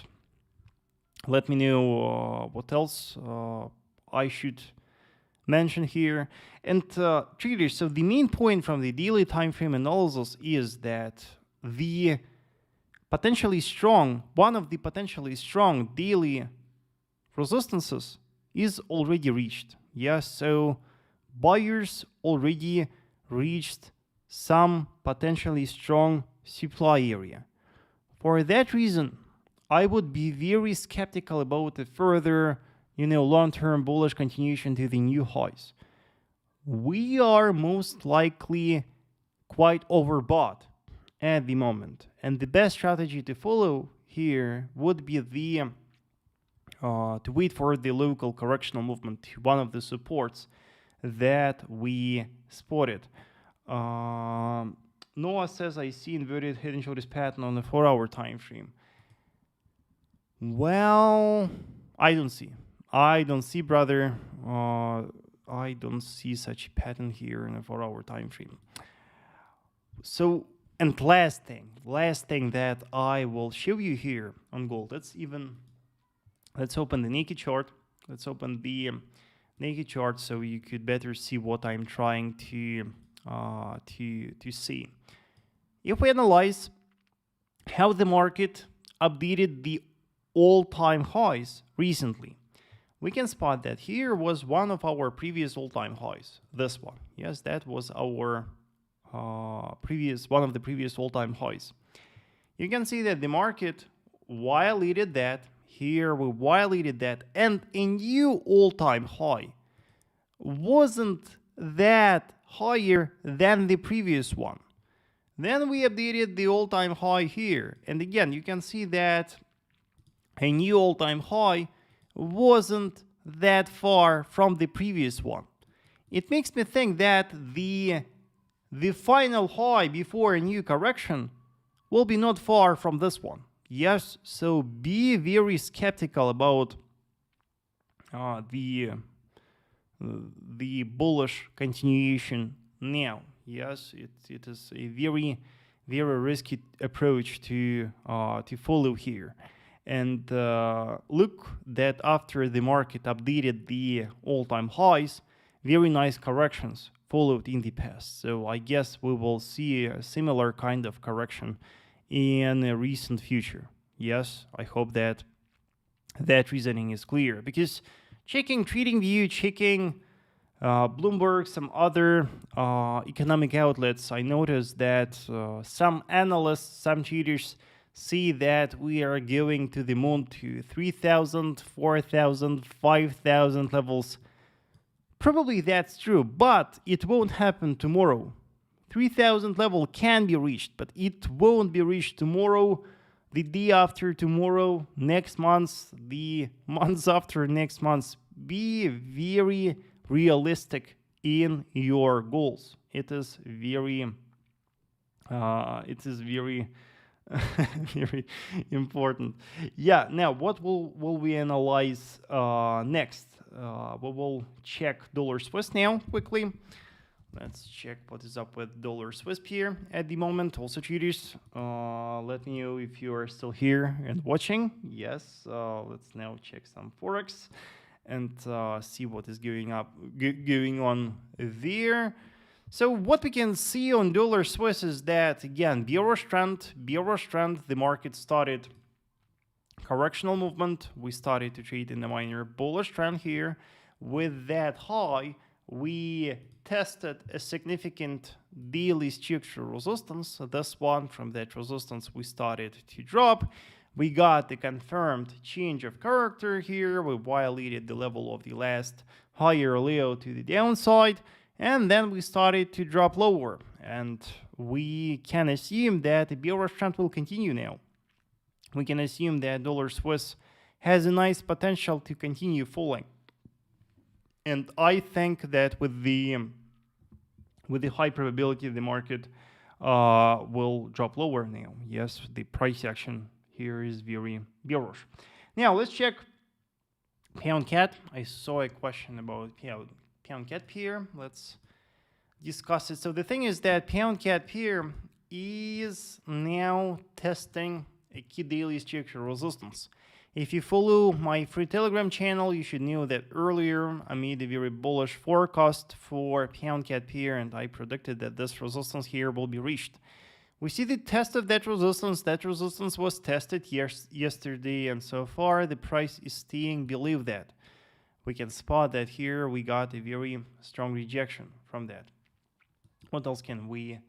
else I should mention here. And traders, so the main point from the daily time frame analysis is that the one of the potentially strong daily resistances is already reached. Yes, so buyers already reached some potentially strong supply area. For that reason, I would be very skeptical about a further, long-term bullish continuation to the new highs. We are most likely quite overbought at the moment, and the best strategy to follow here would be to wait for the local correctional movement, one of the supports that we spotted. Noah says, I see inverted head and shoulders pattern on the 4-hour time frame. Well, I don't see, brother. I don't see such a pattern here in a 4-hour time frame. So, and last thing that I will show you here on gold. Let's open the naked chart. Let's open the naked chart so you could better see what I'm trying to see. If we analyze how the market updated the all-time highs recently, we can spot that here was one of our previous all-time highs. This one, yes, that was our one of the previous all-time highs. You can see that the market violated that. Here we violated that, and a new all-time high wasn't that higher than the previous one. Then we updated the all-time high here, and again you can see that a new all-time high wasn't that far from the previous one. It makes me think that the final high before a new correction will be not far from this one. Yes, so be very skeptical about the bullish continuation now. Yes, it is a very, very risky approach to follow here. And look that after the market updated the all-time highs, very nice corrections followed in the past. So I guess we will see a similar kind of correction in a recent future. Yes, I hope that reasoning is clear, because checking TradingView, checking Bloomberg, some other economic outlets, I noticed that some analysts, some traders see that we are going to the moon to 3,000, 4,000, 5,000 levels. Probably that's true, but it won't happen tomorrow. 3,000 level can be reached, but it won't be reached tomorrow, the day after tomorrow, next month, the months after next month. Be very realistic in your goals. It is very very important. Yeah, now what will we analyze next? We will check dollar Swiss now quickly. Let's check what is up with dollar Swiss here at the moment. Also, traders, let me know if you are still here and watching. Yes, let's now check some Forex and see what is going on there. So what we can see on dollar Swiss is that, again, bearish trend, the market started correctional movement. We started to trade in a minor bullish trend here. With that high, we tested a significant daily structural resistance. So this one, from that resistance, we started to drop. We got the confirmed change of character here. We violated the level of the last higher layout to the downside. And then we started to drop lower. And we can assume that the bearish trend will continue now. We can assume that dollar Swiss has a nice potential to continue falling. And I think that with the high probability, the market will drop lower now. Yes, the price action here is very bearish. Now let's check pound CAD. I saw a question about pound CAD here. Let's discuss it. So the thing is that pound CAD pair is now testing a key daily structure resistance. If you follow my free Telegram channel, you should know that earlier I made a very bullish forecast for pound CAD pair, and I predicted that this resistance here will be reached. We see the test of that resistance. That resistance was tested yesterday, and so far the price is staying below that. We can spot that here we got a very strong rejection from that. What else can we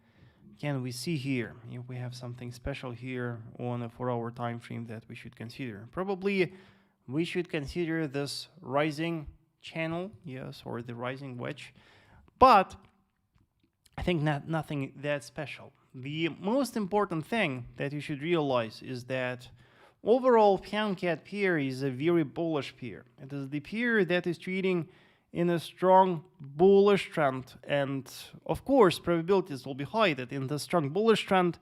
see here? If we have something special here on a 4-hour time frame that we should consider. Probably we should consider this rising channel, yes, or the rising wedge. But I think nothing that special. The most important thing that you should realize is that overall pound CAD pair is a very bullish pair. It is the pair that is trading in a strong bullish trend, and of course probabilities will be high that in the strong bullish trend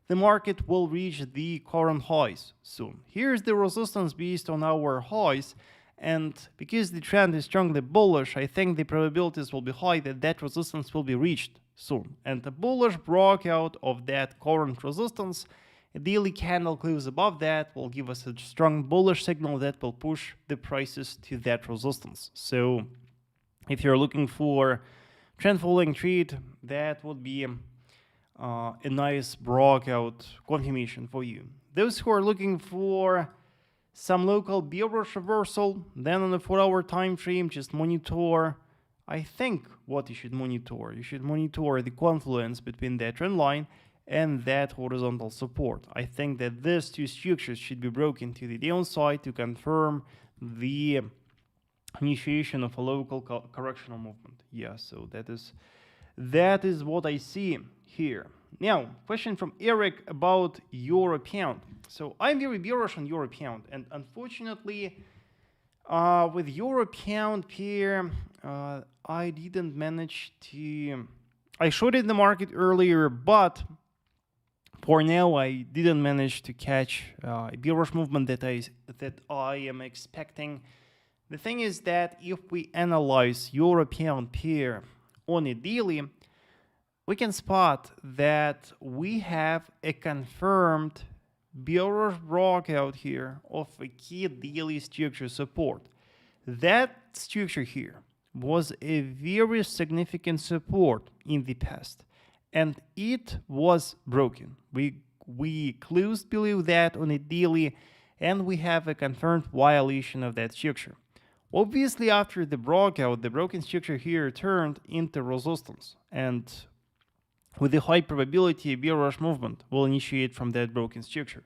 the market will reach the current highs soon. Here's the resistance based on our highs, and because the trend is strongly bullish, I think the probabilities will be high that that resistance will be reached soon. And the bullish breakout of that current resistance, a daily candle close above that, will give us a strong bullish signal that will push the prices to that resistance. So if you're looking for trend following trade, that would be a nice breakout confirmation for you. Those who are looking for some local bearish reversal, then on the 4-hour time frame, just monitor, I think, what you should monitor. You should monitor the confluence between that trend line and that horizontal support. I think that these two structures should be broken to the downside to confirm the initiation of a local correctional movement. Yeah, so that is what I see here. Now, question from Eric about euro pound. So I'm very bearish on euro pound, and unfortunately, with euro pound pair, I didn't manage to. I showed it in the market earlier, but for now I didn't manage to catch a bearish movement that I am expecting. The thing is that if we analyze euro pound pair on a daily, we can spot that we have a confirmed bearish breakout here of a key daily structure support. That structure here was a very significant support in the past, and it was broken. We closed below that on a daily, and we have a confirmed violation of that structure. Obviously, after the breakout, the broken structure here turned into resistance, and with a high probability, a bearish movement will initiate from that broken structure.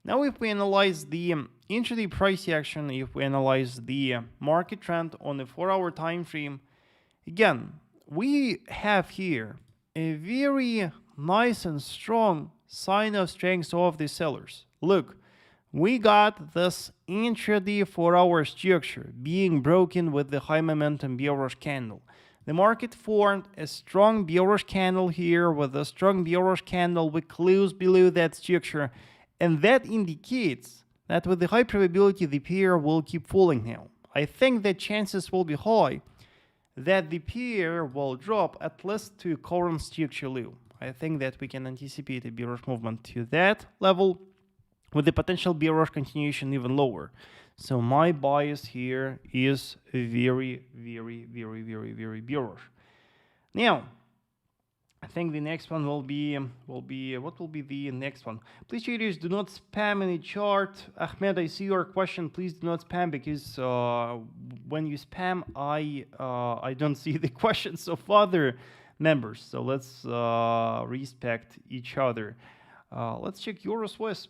Now, if we analyze the intraday price action, if we analyze the market trend on a 4-hour time frame, again, we have here a very nice and strong sign of strength of the sellers. Look, we got this intraday 4-hour structure being broken with the high momentum bearish candle. The market formed a strong bearish candle here. With a strong bearish candle, we close below that structure, and that indicates that with the high probability the pair will keep falling now. I think that chances will be high that the pair will drop at least to current structure low. I think that we can anticipate a bearish movement to that level, with the potential bearish continuation even lower. So my bias here is very, very, very, very, very bearish. Now, I think the next one will be what will be the next one? Please, traders, do not spam any chart. Ahmed, I see your question. Please do not spam, because when you spam, I don't see the questions of other members. So let's respect each other. Let's check EURUSD.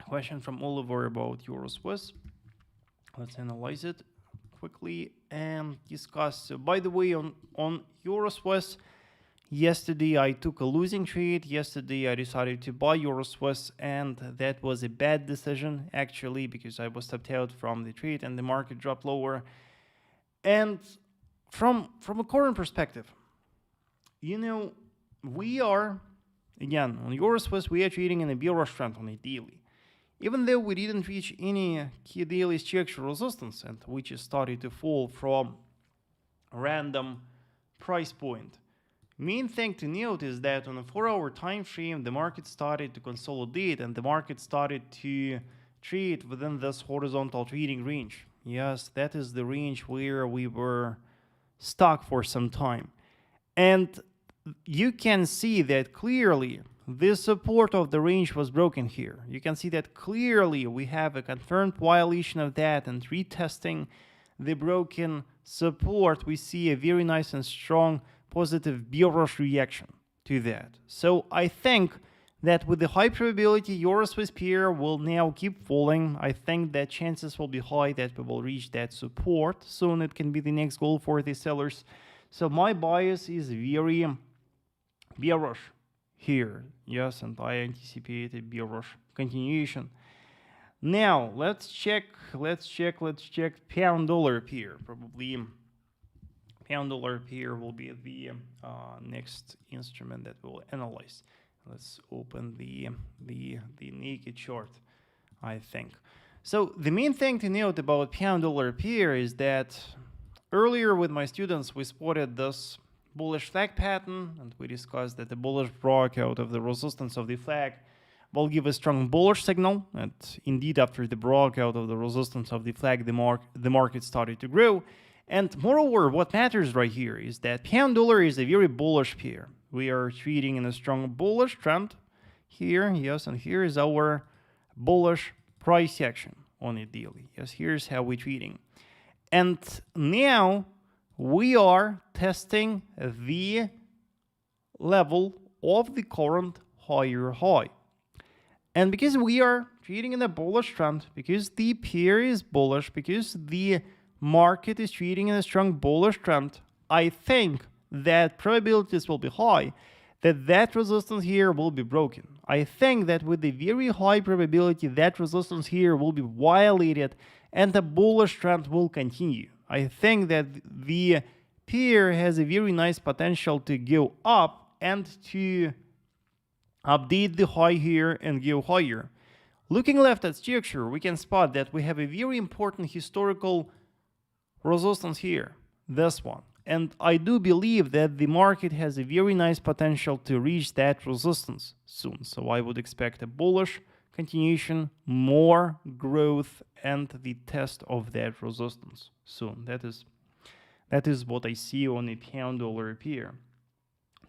Question from Oliver about EURUSD. Let's analyze it quickly and discuss. So, by the way, on EURUSD, yesterday I took a losing trade. Yesterday I decided to buy EURUSD, and that was a bad decision actually, because I was stepped out from the trade and the market dropped lower. And from a current perspective, you know, we are, again, on EURUSD, we are trading in a bearish trend on a daily. Even though we didn't reach any key daily structure resistance, and which is started to fall from a random price point, Main thing to note is that on a 4-hour time frame, the market started to consolidate and the market started to trade within this horizontal trading range. Yes, that is the range where we were stuck for some time. And you can see that clearly the support of the range was broken here. You can see that clearly we have a confirmed violation of that, and retesting the broken support, we see a very nice and strong positive bearish reaction to that. So I think that with the high probability EURUSD pair will now keep falling. I think that chances will be high that we will reach that support soon. It can be the next goal for the sellers. So my bias is very bearish here. Yes, and I anticipate a bearish continuation. Now let's check pound dollar pair. Probably pound dollar pair will be the next instrument that we'll analyze. Let's open the naked chart, I think. So the main thing to note about pound dollar pair is that earlier with my students we spotted this bullish flag pattern, and we discussed that the bullish breakout of the resistance of the flag will give a strong bullish signal. And indeed, after the breakout of the resistance of the flag, the market started to grow. And moreover, what matters right here is that pound dollar is a very bullish pair. We are trading in a strong bullish trend here, yes, and here is our bullish price action on it daily. Yes, here's how we're trading. And now we are testing the level of the current higher high. And because we are trading in a bullish trend, because the pair is bullish, because the market is trading in a strong bullish trend, I think that probabilities will be high that resistance here will be broken. I think that with a very high probability that resistance here will be violated and the bullish trend will continue. I think that the pair has a very nice potential to go up and to update the high here and go higher. Looking left at structure, we can spot that we have a very important historical resistance here, this one. And I do believe that the market has a very nice potential to reach that resistance soon. So I would expect a bullish continuation, more growth, and the test of that resistance soon. That is what I see on a pound dollar pair.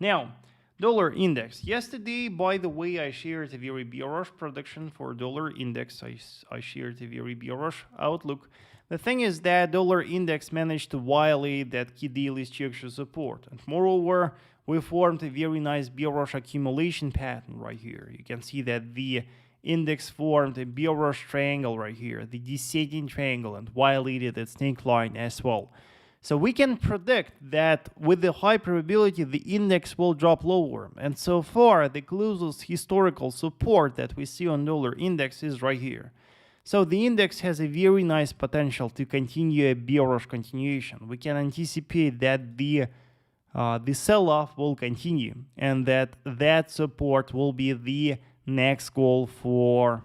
Now, dollar index. Yesterday, by the way, I shared a very bearish prediction for dollar index. I shared a very bearish outlook. The thing is that dollar index managed to violate that key daily structure support. And moreover, we formed a very nice bearish accumulation pattern right here. You can see that the index formed a bearish triangle right here, the descending triangle, and violated its neckline as well. So we can predict that with the high probability the index will drop lower. And so far, the closest historical support that we see on dollar index is right here. So the index has a very nice potential to continue a bearish continuation. We can anticipate that the sell-off will continue and that support will be the next goal for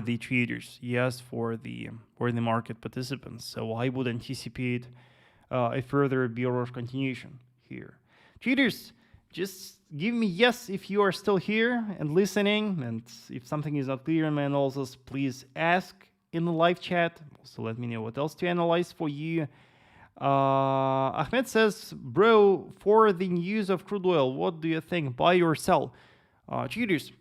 the traders, yes, for the market participants. So I would anticipate a further bearish continuation here. Traders, just give me yes if you are still here and listening, and if something is not clear in my analysis, please ask in the live chat. Also let me know what else to analyze for you. Ahmed says, bro, for the news of crude oil, what do you think, buy or sell? Traders,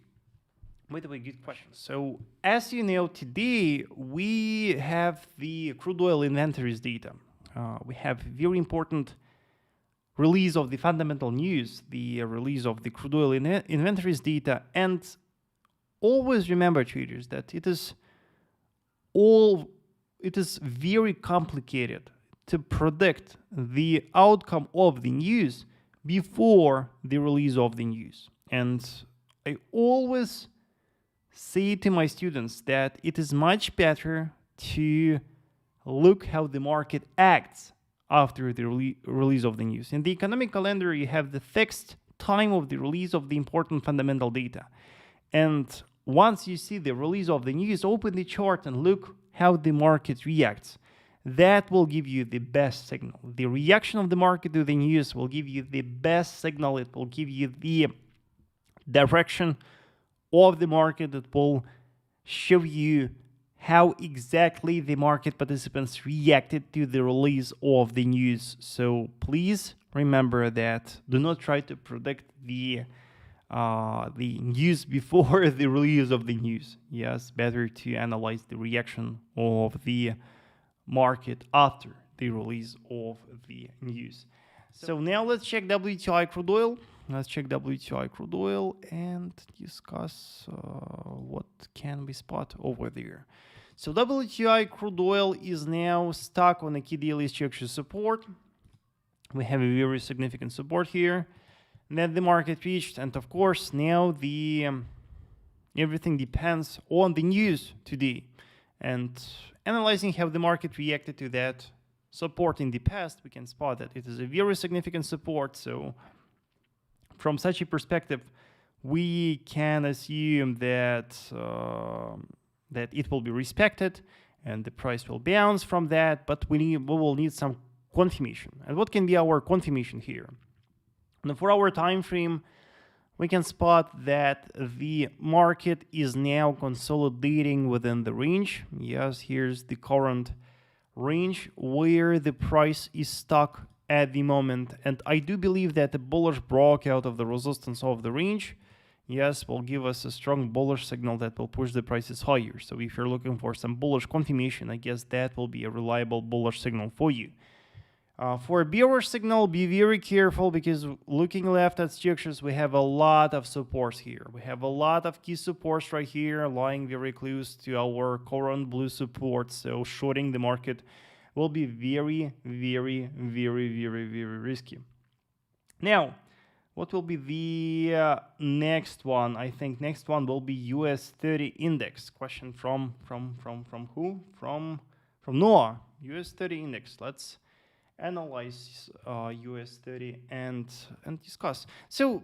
by the way, good question. So as you know, today we have the crude oil inventories data. We have very important release of the fundamental news, the release of the crude oil inventories data, and always remember, traders, that it is very complicated to predict the outcome of the news before the release of the news. And I always say to my students that it is much better to look how the market acts after the release of the news. In the economic calendar, you have the fixed time of the release of the important fundamental data. And once you see the release of the news, open the chart and look how the market reacts. that will give you the best signal. The reaction of the market to the news will give you the best signal. It will give you the direction of the market. It will show you how exactly the market participants reacted to the release of the news. So please remember that. Do not try to predict the news before the release of the news. Yes, better to analyze the reaction of the market after the release of the news. So now let's check WTI crude oil. Let's check WTI crude oil and discuss what can we spot over there. So WTI crude oil is now stuck on a key daily structure support. We have a very significant support here that the market reached, and of course now the everything depends on the news today, and analyzing how the market reacted to that support in the past, we can spot that it is a very significant support. So from such a perspective, we can assume that that it will be respected and the price will bounce from that, but we will need some confirmation. And what can be our confirmation here? On the 4-hour time frame, we can spot that the market is now consolidating within the range. Yes, here's the current range where the price is stuck at the moment. And I do believe that the bullish breakout of the resistance of the range, yes, will give us a strong bullish signal that will push the prices higher. So if you're looking for some bullish confirmation, I guess that will be a reliable bullish signal for you. For a bearish signal, be very careful, because looking left at structures, we have a lot of supports here. We have a lot of key supports right here lying very close to our current blue support. So shorting the market will be very, very, very, very, very risky. Now, what will be the next one? I think next one will be US 30 index. Question from who? From Noah. US 30 index. Let's analyze US 30 and discuss. So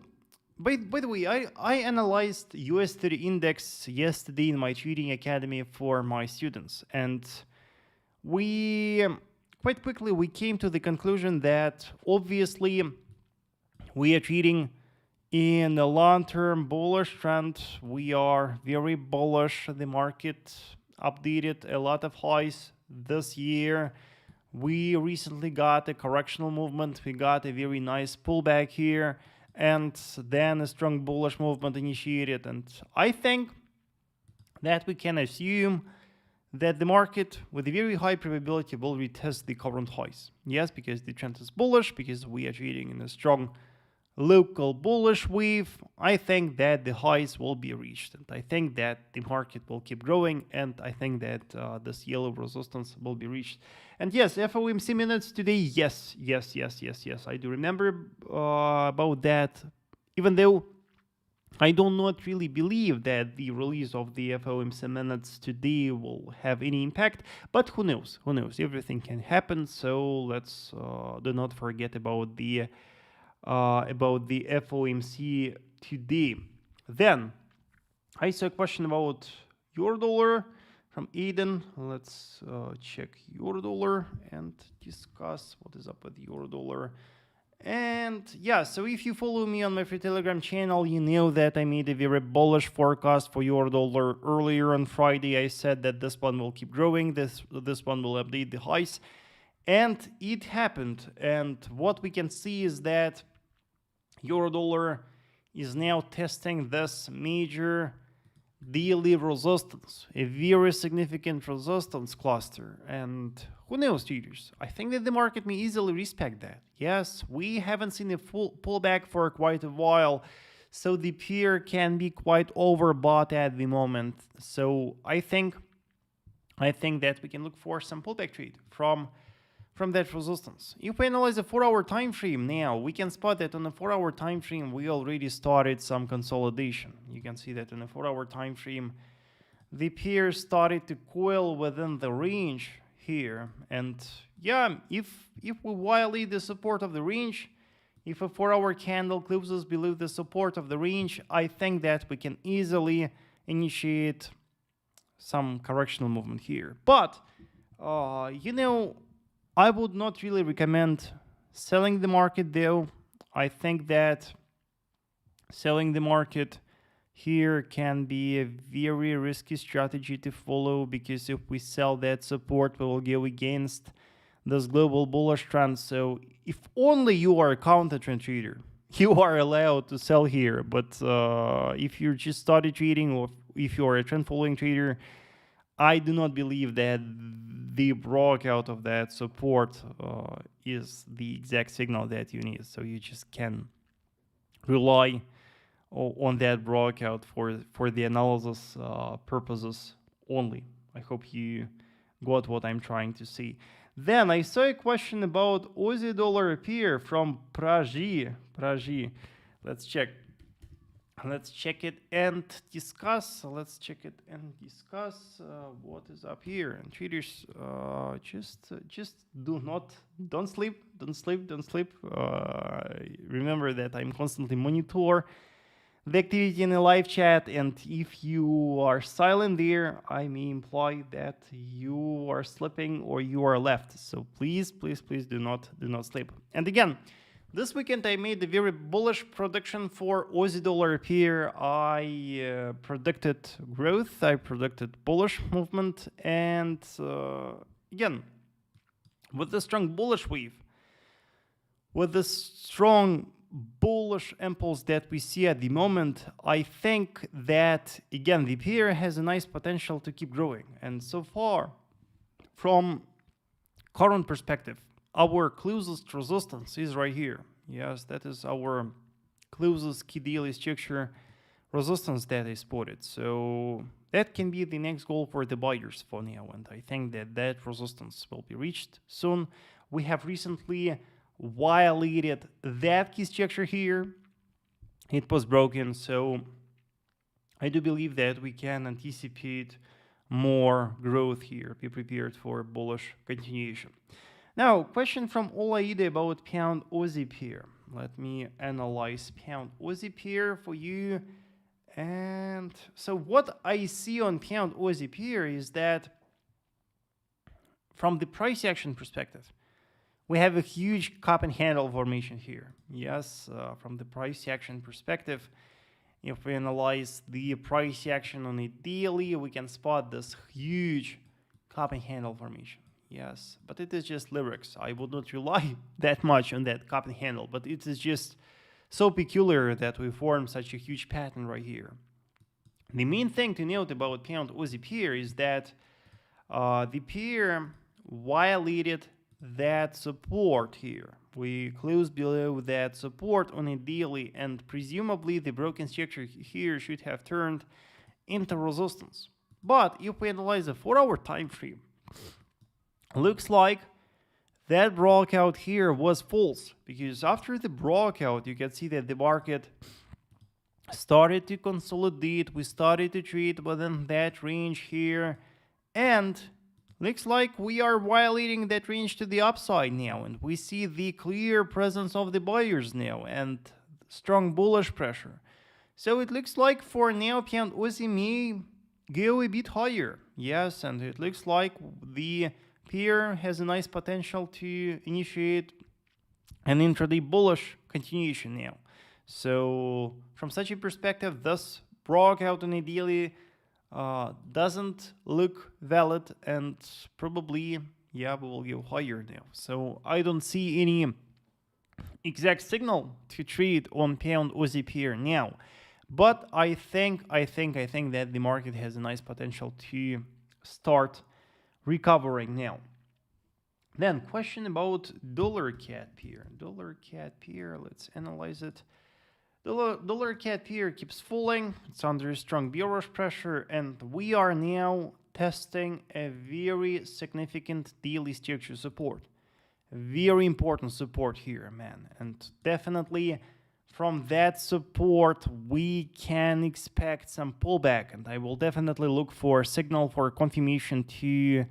by the way, I analyzed US 30 index yesterday in my trading academy for my students, and we quite quickly we came to the conclusion that obviously we are trading in a long-term bullish trend. We are very bullish. The market updated a lot of highs this year. We recently got a correctional movement. We got a very nice pullback here, and then a strong bullish movement initiated. And I think that we can assume that the market, with a very high probability, will retest the current highs. Yes, because the trend is bullish, because we are trading in a strong local bullish wave. I think that the highs will be reached, and I think that the market will keep growing, and I think that this yellow resistance will be reached. And yes, FOMC minutes today, yes, I do remember about that, even though I do not really believe that the release of the FOMC minutes today will have any impact, but who knows, everything can happen. So let's do not forget about the FOMC today. Then I saw a question about EUR from Aiden. Let's check EUR and discuss what is up with EUR. And yeah, so if you follow me on my free Telegram channel, you know that I made a very bullish forecast for EUR earlier on Friday. I said that this one will keep growing, this one will update the highs, and it happened. And what we can see is that EUR is now testing this major daily resistance, a very significant resistance cluster. And who knows, traders? I think that the market may easily respect that. Yes, we haven't seen a full pullback for quite a while, so the pair can be quite overbought at the moment. So I think that we can look for some pullback trade from that resistance. If we analyze the 4-hour time frame now, we can spot that on the 4-hour time frame we already started some consolidation. You can see that in the 4-hour time frame the pair started to coil within the range here. And yeah, if we violate the support of the range, if a 4-hour candle closes below the support of the range, I think that we can easily initiate some correctional movement here. But You know, I would not really recommend selling the market though. I think that selling the market here can be a very risky strategy to follow, because if we sell that support, we will go against this global bullish trend. So if only you are a counter trend trader, you are allowed to sell here. But if you just started trading, or if you are a trend following trader, I do not believe that the breakout of that support is the exact signal that you need. So you just can rely on that breakout for the analysis purposes only. I hope you got what I'm trying to say. Then I saw a question about Aussie dollar pair from Praji. Let's check. Let's check it and discuss. Let's check it and discuss what is up here. And traders, just don't sleep. Remember that I'm constantly monitor the activity in the live chat, and if you are silent there, I may imply that you are sleeping or you are left. So please do not sleep. And again, this weekend I made a very bullish prediction for Aussie dollar pair. I predicted growth, I predicted bullish movement, and again, with the strong bullish wave, with the strong bullish impulse that we see at the moment, I think that again the pair has a nice potential to keep growing. And so far, from current perspective, our closest resistance is right here. Yes, that is our closest key daily structure resistance that is spotted. So that can be the next goal for the buyers for now, and I think that that resistance will be reached soon. We have recently violated that key structure here. It was broken, so I do believe that we can anticipate more growth here. Be prepared for bullish continuation. Now, question from Olaide about pound Aussie pair. Let me analyze pound Aussie pair for you. And so what I see on pound Aussie pair is that from the price action perspective, we have a huge cup and handle formation here. Yes, from the price action perspective, if we analyze the price action on a daily, we can spot this huge cup and handle formation. Yes, but it is just lyrics. I would not rely that much on that cup and handle, but it is just so peculiar that we form such a huge pattern right here. The main thing to note about pound Aussie pair is that the pair violated that support here. We closed below that support on a daily, and presumably the broken structure here should have turned into resistance. But if we analyze the 4-hour time frame, looks like that breakout here was false, because after the breakout you can see that the market started to consolidate. We started to trade within that range here, and looks like we are violating that range to the upside now, and we see the clear presence of the buyers now and strong bullish pressure. So it looks like for now pound Aussie may go a bit higher. Yes, and it looks like the pair has a nice potential to initiate an intraday bullish continuation now. So from such a perspective, this breakout on a daily doesn't look valid, and probably, yeah, we will go higher now. So I don't see any exact signal to trade on pound Aussie pair now, but I think that the market has a nice potential to start recovering now. Then question about dollar CAD pair. Dollar CAD pair, let's analyze it. Dollar CAD pair keeps falling. It's under strong bearish pressure, and we are now testing a very significant daily structure support. Very important support here, man. And definitely from that support we can expect some pullback, and I will definitely look for a signal for confirmation to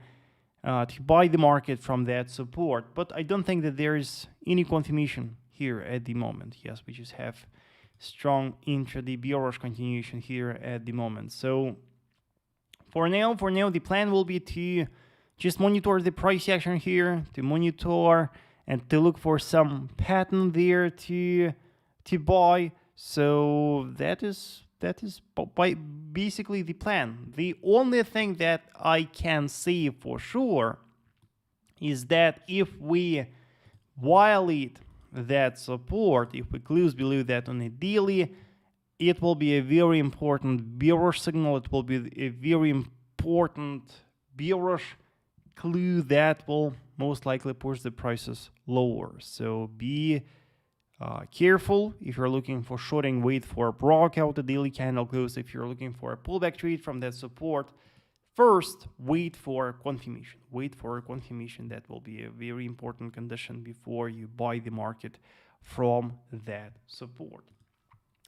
buy the market from that support. But I don't think that there is any confirmation here at the moment. Yes, we just have strong intraday bearish continuation here at the moment. So for now the plan will be to just monitor the price action here, to monitor and to look for some pattern there to buy. So that is basically the plan. The only thing that I can say for sure is that if we violate that support, if we close below that on a daily, it will be a very important bearish signal. It will be a very important bearish clue that will most likely push the prices lower. So be careful if you're looking for shorting. Wait for a breakout, a daily candle close. If you're looking for a pullback trade from that support, first wait for confirmation. Wait for a confirmation. That will be a very important condition before you buy the market from that support.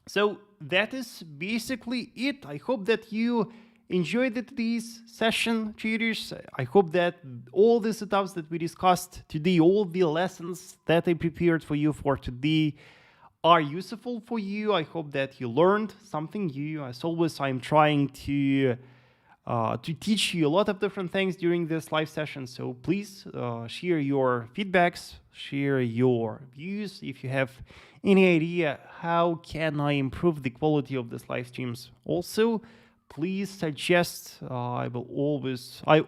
So that is basically it. I hope that you enjoyed this session, traders. I hope that all the setups that we discussed today, all the lessons that I prepared for you for today are useful for you. I hope that you learned something new. As always, I'm trying to teach you a lot of different things during this live session. So please share your feedbacks, share your views. If you have any idea how can I improve the quality of these live streams, also please suggest. I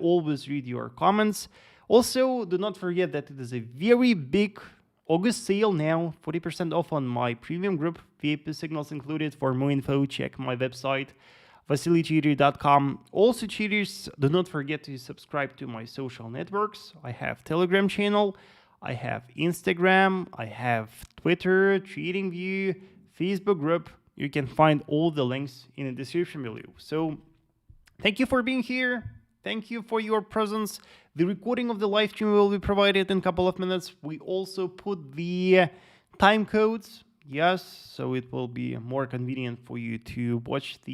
always read your comments. Also, do not forget that it is a very big August sale now, 40% off on my premium group, VIP signals included. For more info, check my website, VasilyTrader.com. Also, traders, do not forget to subscribe to my social networks. I have Telegram channel, I have Instagram, I have Twitter, TradingView, Facebook group. You can find all the links in the description below. So thank you for being here. Thank you for your presence. The recording of the live stream will be provided in a couple of minutes. We also put the time codes, yes, so it will be more convenient for you to watch the